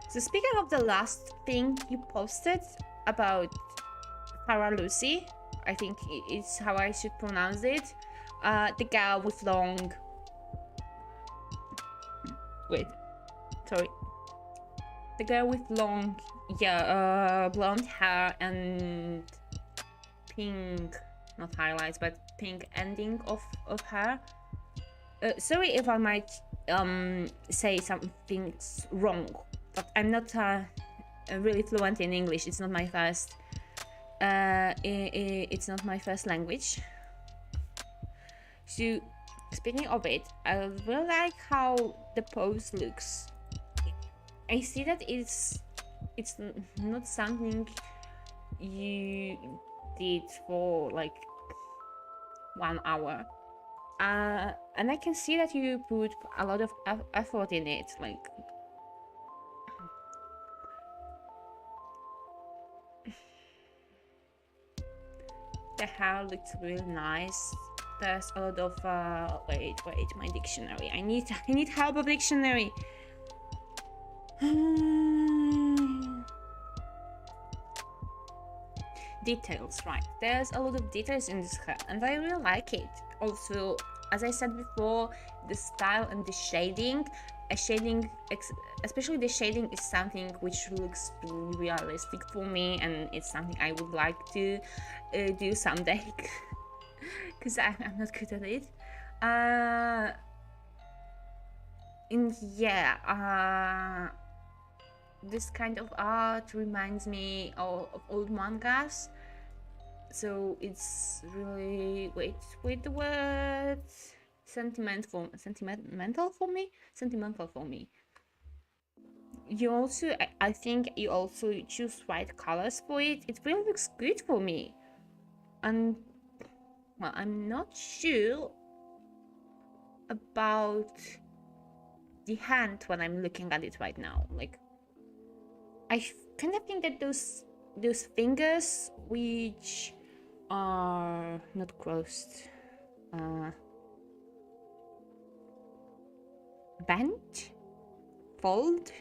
So speaking of the last thing you posted about Farah Lucy, I think it's how I should pronounce it. The girl with long... Wait, sorry. The girl with long, blonde hair and pink, not highlights, but pink ending of hair. Sorry if I might say something wrong, but I'm not really fluent in English. It's not my first. It's not my first language. So, speaking of it, I really like how the pose looks. I see that it's not something you did for like 1 hour, and I can see that you put a lot of effort in it. Like, the hair looks really nice. There's a lot of wait, my dictionary. I need help of dictionary. Details, right? There's a lot of details in this hair, and I really like it. Also, as I said before, the style and the shading, especially the shading, is something which looks really realistic for me, and it's something I would like to do someday. because I'm not good at it. And yeah, this kind of art reminds me of old mangas. So it's really wait the word sentimental for me. You also, I think you also choose white colors for it. It really looks good for me. And well, I'm not sure about the hand when I'm looking at it right now. Like, I kind of think that those fingers which are not crossed, bent, fold,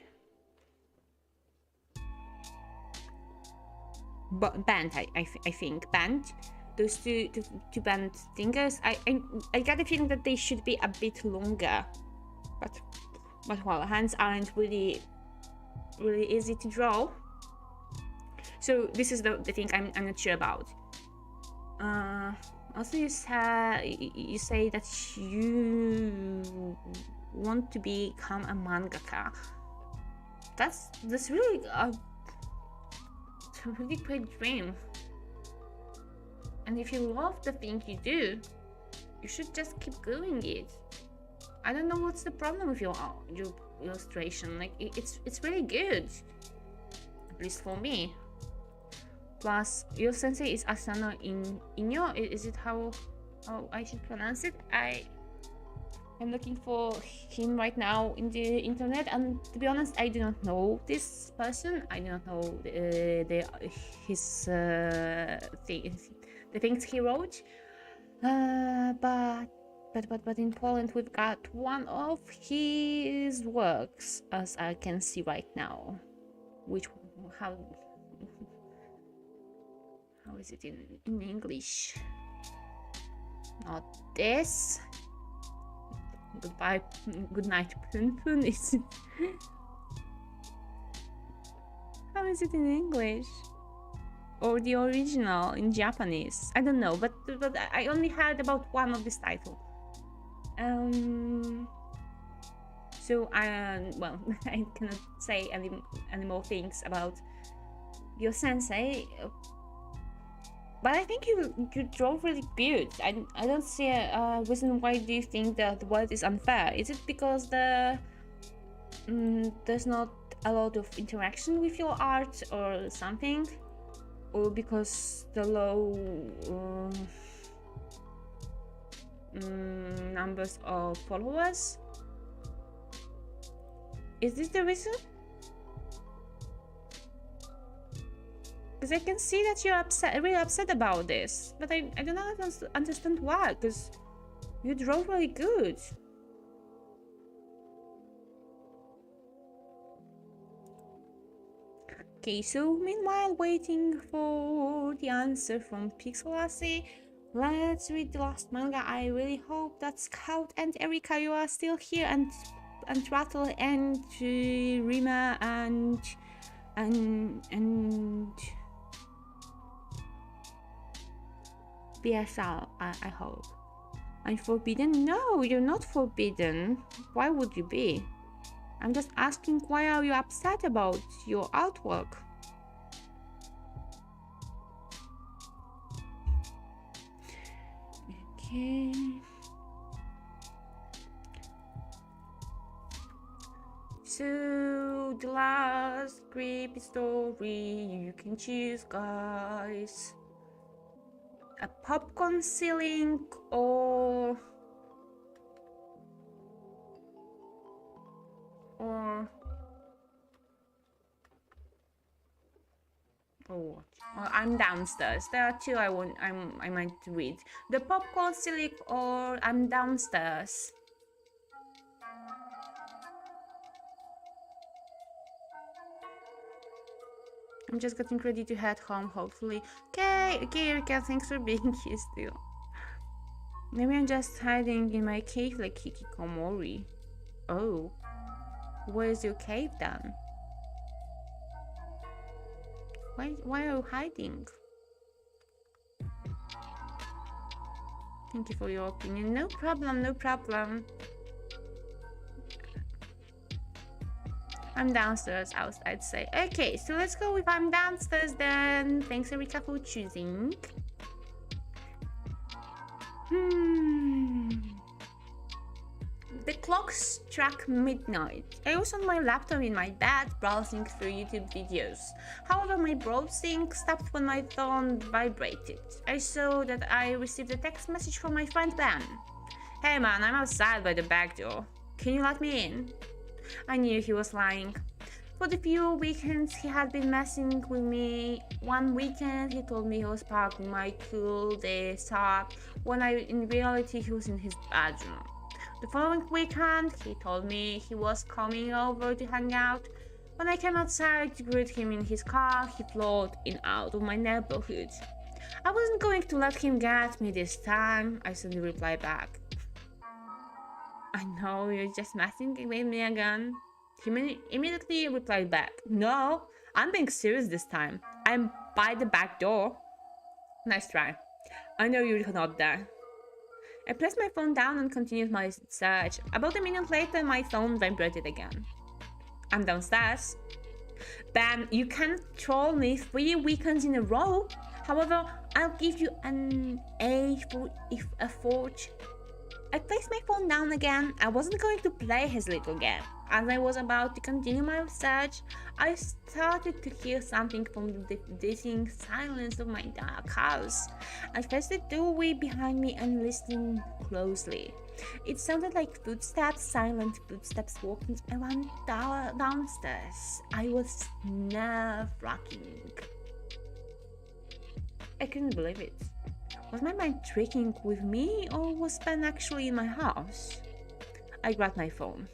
bent. I think bent. Those two bent fingers. I got a feeling that they should be a bit longer, but well, hands aren't really easy to draw. So this is the thing I'm not sure about. Also, you say that you want to become a mangaka. That's really a really great dream. And if you love the thing you do, you should just keep doing it. I don't know what's the problem with your illustration. Like, it's really good, at least for me. Plus, your sensei is Asano Inyo. Is it how I should pronounce it? I'm looking for him right now in the internet, and to be honest, I do not know this person. I do not know the things he wrote. But in Poland we've got one of his works, as I can see right now. How is it in English? Not this. Goodbye, good night, Pun Pun. How is it in English? Or the original in Japanese? I don't know, but I only heard about one of this title. So well, I cannot say any more things about your sensei. But I think you draw really good. I don't see a reason why do you think that the world is unfair. Is it because there's not a lot of interaction with your art or something? Or because the low numbers of followers? Is this the reason? Because I can see that you're really upset about this, but I do not understand why, because you draw really good. Okay, so meanwhile waiting for the answer from Pixelassie, let's read the last manga. I really hope that Scout and Erika, you are still here, and Rattle and Rima and BSL, I hope. I'm forbidden? No, you're not forbidden. Why would you be? I'm just asking, why are you upset about your artwork? Okay. So, the last creepy story you can choose, guys. A popcorn ceiling or what? Well, I'm downstairs. There are two I might read. The popcorn ceiling or I'm downstairs. I'm just getting ready to head home, hopefully. Okay, Erika, thanks for being here still. Maybe I'm just hiding in my cave like Hikikomori. Oh, where's your cave then? Why are you hiding? Thank you for your opinion. No problem, no problem. I'm downstairs, I'd say. Okay, so let's go with I'm downstairs then. Thanks, Erika, for choosing. The clock struck midnight. I was on my laptop in my bed browsing through YouTube videos. However, my browsing stopped when my phone vibrated. I saw that I received a text message from my friend Ben. Hey man, I'm outside by the back door. Can you let me in? I knew he was lying. For the few weekends he had been messing with me, one weekend he told me he was parking my cool desktop, when in reality he was in his bedroom. The following weekend he told me he was coming over to hang out. When I came outside to greet him in his car, he flowed in out of my neighborhood. I wasn't going to let him get me this time, I suddenly replied back. I know, you're just messing with me again. He immediately replied back, no, I'm being serious this time. I'm by the back door. Nice try. I know you're not there. I placed my phone down and continued my search. About a minute later, my phone vibrated again. I'm downstairs. Ben, you can't troll me 3 weekends in a row. However, I'll give you an A for effort. I placed my phone down again. I wasn't going to play his little game. As I was about to continue my search, I started to hear something from the deafening silence of my dark house. I faced the doorway behind me and listened closely. It sounded like footsteps, silent footsteps walking around downstairs. I was nerve-wracking. I couldn't believe it. Was my mind tricking with me, or was Ben actually in my house? I grabbed my phone.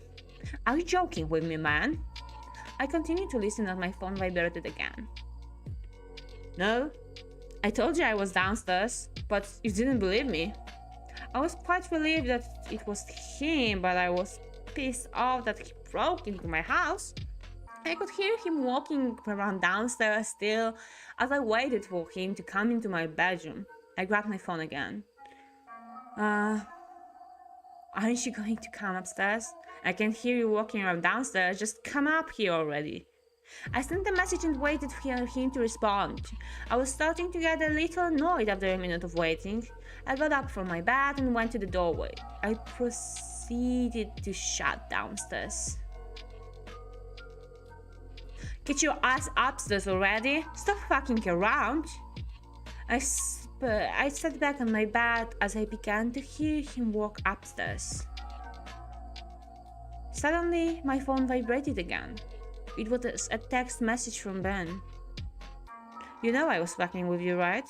Are you joking with me, man? I continued to listen as my phone vibrated again. No, I told you I was downstairs, but you didn't believe me. I was quite relieved that it was him, but I was pissed off that he broke into my house. I could hear him walking around downstairs still as I waited for him to come into my bedroom. I grabbed my phone again. Aren't you going to come upstairs? I can hear you walking around downstairs. Just come up here already. I sent a message and waited for him to respond. I was starting to get a little annoyed after a minute of waiting. I got up from my bed and went to the doorway. I proceeded to shut downstairs. Get your ass upstairs already. Stop fucking around. I sat back on my bed as I began to hear him walk upstairs. Suddenly, my phone vibrated again. It was a text message from Ben. You know I was fucking with you, right?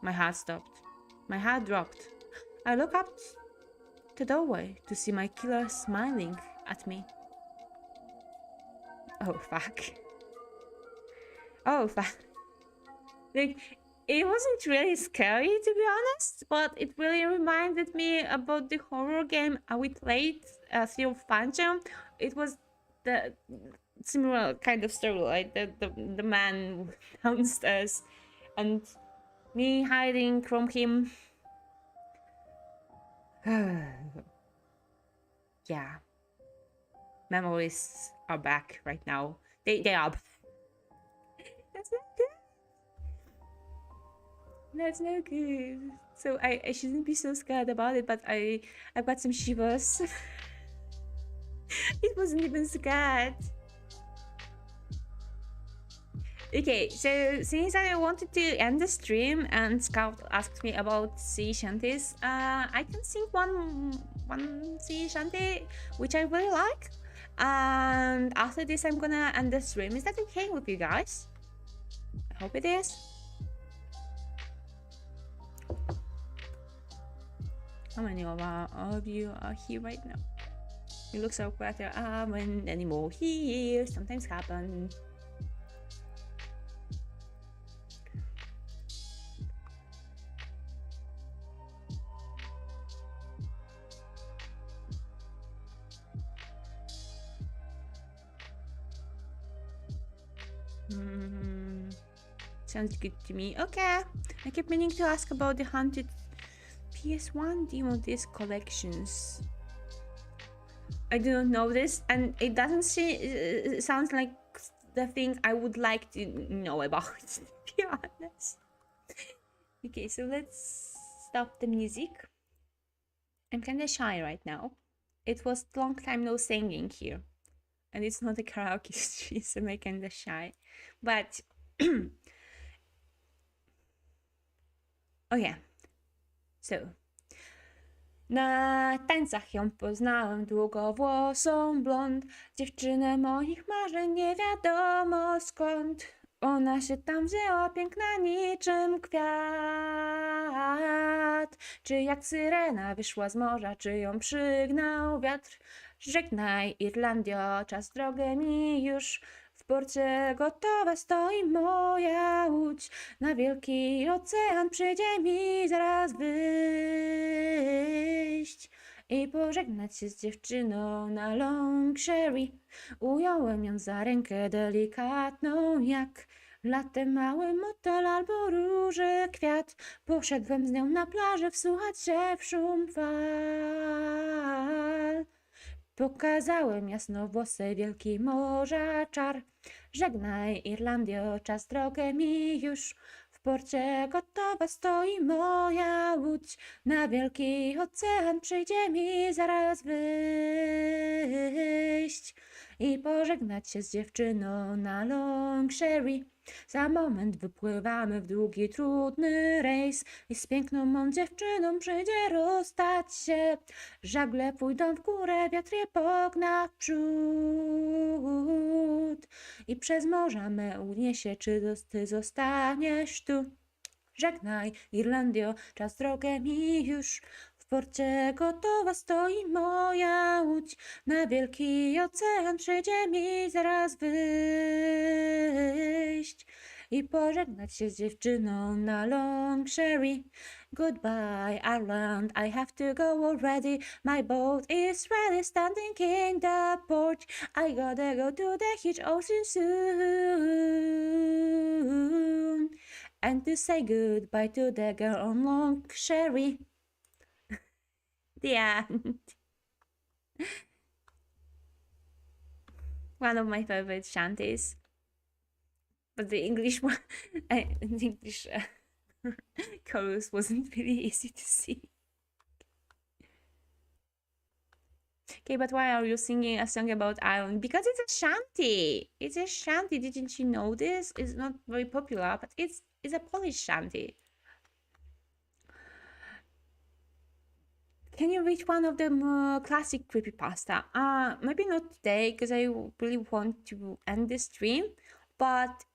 My heart stopped. My heart dropped. I looked up the doorway to see my killer smiling at me. Oh, fuck. Oh, fuck. Like, it wasn't really scary, to be honest, but it really reminded me about the horror game we played, Fear of Phantom. It was the similar kind of story, like the man downstairs and me hiding from him. Yeah. Memories are back right now. They are. That's not good. That's no good. So I shouldn't be so scared about it, but I've got some shivers. It wasn't even scared. Okay, so since I wanted to end the stream and Scout asked me about sea shanties, I can sing one sea shanty which I really like. And after this I'm gonna end the stream. Is that okay with you guys? I hope it is. How many of you are here right now? You look so quiet. There aren't any more here. Sometimes happen. Sounds good to me. Okay. I keep meaning to ask about the haunted PS1 demo disc collections. I do not know this, and it doesn't sound like the thing I would like to know about, to be honest. Okay, so let's stop the music. I'm kind of shy right now. It was a long time no singing here, and it's not a karaoke stream, so I'm kind of shy. But oh yeah, so na tańcach ją poznałem, długowłosą blond, dziewczynę moich marzeń nie wiadomo skąd. Ona się tam wzięła, piękna niczym kwiat. Czy jak syrena wyszła z morza, czy ją przygnał wiatr? Żegnaj Irlandio, czas drogę mi już. W porcie gotowa stoi moja łódź. Na wielki ocean przyjdzie mi zaraz wyjść i pożegnać się z dziewczyną na long sherry. Ująłem ją za rękę delikatną jak latem mały motel albo róży kwiat. Poszedłem z nią na plażę wsłuchać się w szum fal. Pokazałem jasnowłosej wielki morza czar. Żegnaj Irlandio, czas drogę mi już. W porcie gotowa stoi moja łódź. Na wielki ocean przyjdzie mi zaraz wyjść i pożegnać się z dziewczyną na long sherry. Za moment wypływamy w długi, trudny rejs i z piękną mą dziewczyną przyjdzie rozstać się. Żagle pójdą w górę, wiatr je pogna w przód i przez morza me uniesie, czy ty zostaniesz tu. Żegnaj Irlandio, czas drogę mi już. W porcie gotowa stoi moja łódź. Na wielki ocean przyjdzie mi zaraz wyjść i pożegnać się z dziewczyną na long sherry. Goodbye Ireland, I have to go already. My boat is ready, standing in the port. I gotta go to the hitch ocean soon and to say goodbye to the girl on long sherry. The end. One of my favorite shanties, but the English one, the English chorus wasn't really easy to see. Okay, but why are you singing a song about Ireland? Because it's a shanty. It's a shanty. Didn't you know this? It's not very popular, but it's a Polish shanty. Can you read one of the classic creepypasta? Maybe not today, because I really want to end this stream. But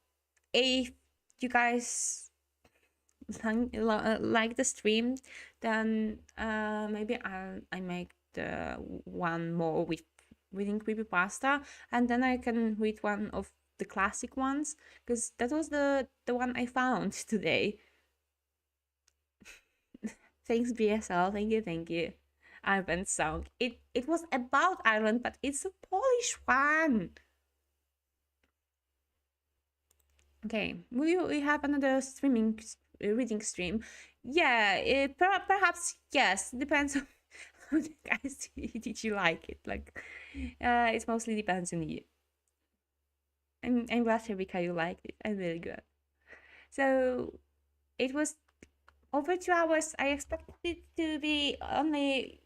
if you guys like the stream, then maybe I make the one more with reading creepypasta, and then I can read one of the classic ones, because that was the one I found today. Thanks BSL, thank you. Ireland song. It was about Ireland, but it's a Polish one. Okay, we have another reading stream? Yeah, perhaps yes. Depends on how you guys did you like it. Like, it mostly depends on you. I'm glad, Rebecca, you liked it. I'm really good. So it was over 2 hours. I expected it to be only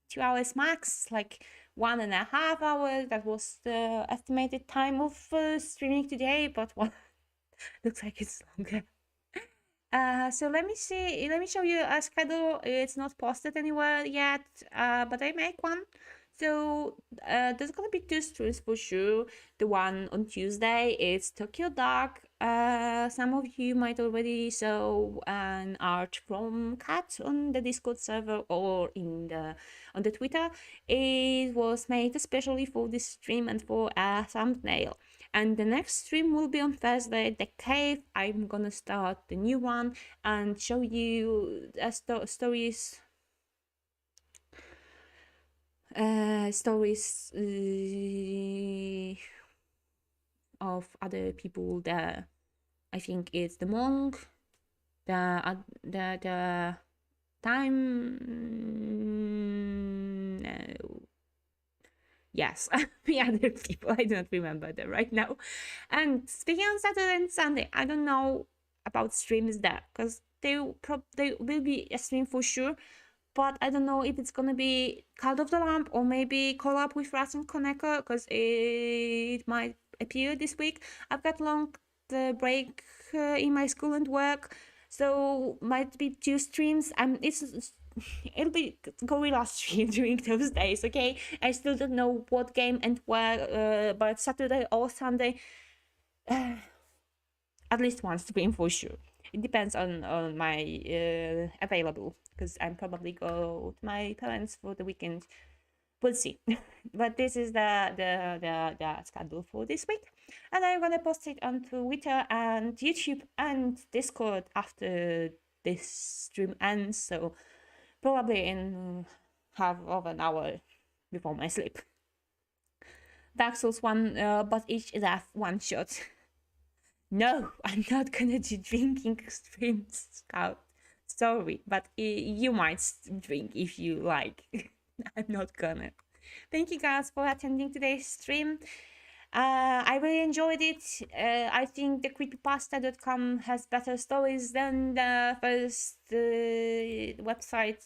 2 hours max, like 1.5 hours. That was the estimated time of streaming today, but well, looks like it's longer. So let me show you a schedule. It's not posted anywhere yet, but I make one. So there's gonna be 2 streams for sure. The one on Tuesday is Tokyo Dark. Some of you might already saw an art from Kat on the Discord server or on the Twitter. It was made especially for this stream and for a thumbnail. And the next stream will be on Thursday, The Cave. I'm gonna start the new one and show you stories of other people there. I think it's the monk, the time. No. Yes, the other people. I don't remember them right now. And speaking on Saturday and Sunday, I don't know about streams there because they will be a stream for sure. But I don't know if it's gonna be Cult of the Lamp or maybe collab with Rat and Koneko because it might appear this week. I've got long break in my school and work, so might be 2 streams. It'll be gorilla stream during those days. Okay, I still don't know what game and where, but Saturday or Sunday, at least one stream for sure. It depends on my available because I'm probably go to my parents for the weekend. We'll see. But this is the schedule for this week, and I'm gonna post it on Twitter and YouTube and Discord after this stream ends. So probably in half of an hour before my sleep. Dark Souls 1, but each death one shot. No, I'm not gonna do drinking streams, Scout. Sorry, but you might drink if you like. I'm not gonna. Thank you guys for attending today's stream. I really enjoyed it. I think the creepypasta.com has better stories than the first website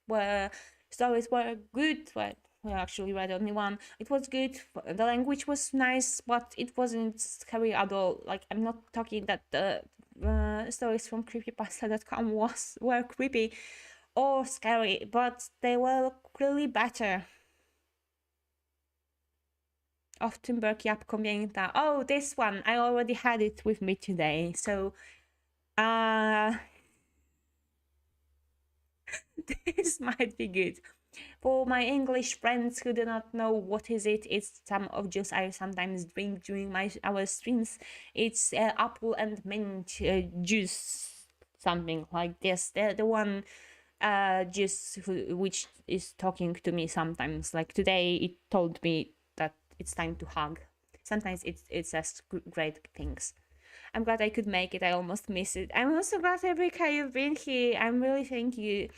where stories were good. Well, I actually read only one. It was good. The language was nice, but it wasn't scary at all. Like, I'm not talking that the stories from creepypasta.com were creepy or scary, but they were clearly better. Often Berkiap Komięta. Oh, this one. I already had it with me today. So, this might be good. For my English friends who do not know what is it, it's some of juice I sometimes drink during our streams. It's apple and mint juice, something like this. The one juice which is talking to me sometimes. Like today, it told me that it's time to hug. Sometimes it says great things. I'm glad I could make it. I almost missed it. I'm also glad, Erika, you've been here. I'm really thank you.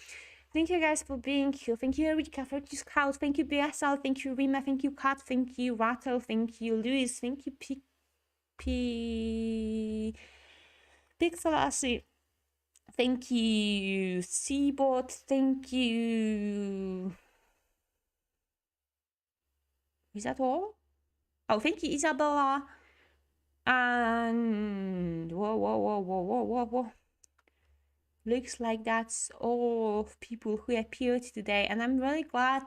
Thank you guys for being here. Thank you, Erika. Thank you, Scout. Thank you, BSL. Thank you, Rima. Thank you, Kat. Thank you, Rattle. Thank you, Luis. Thank you, Pixelassie. Thank you, Seabot. Thank you. Is that all? Oh, thank you, Isabella. And whoa. Looks like that's all of people who appeared today, and I'm really glad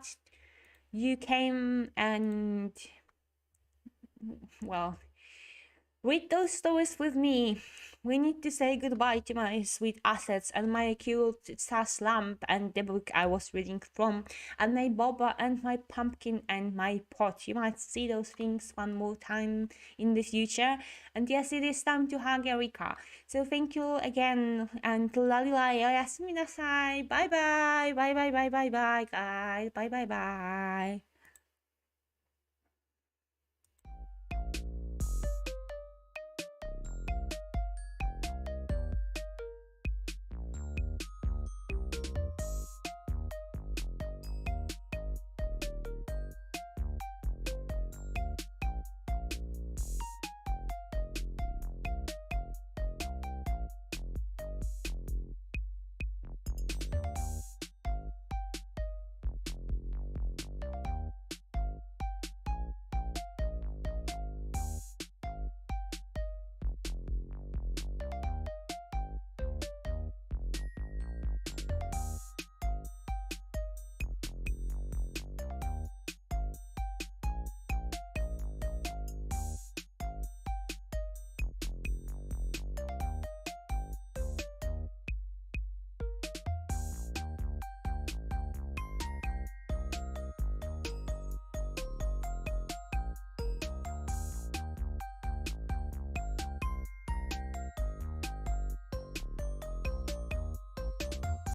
you came and, well, read those stories with me. We need to say goodbye to my sweet assets and my cute sass lamp and the book I was reading from, and my boba and my pumpkin and my pot. You might see those things one more time in the future. And yes, it is time to hug Erika. So thank you again, and lalila oyasumi nasai. Bye bye, guys. Bye bye.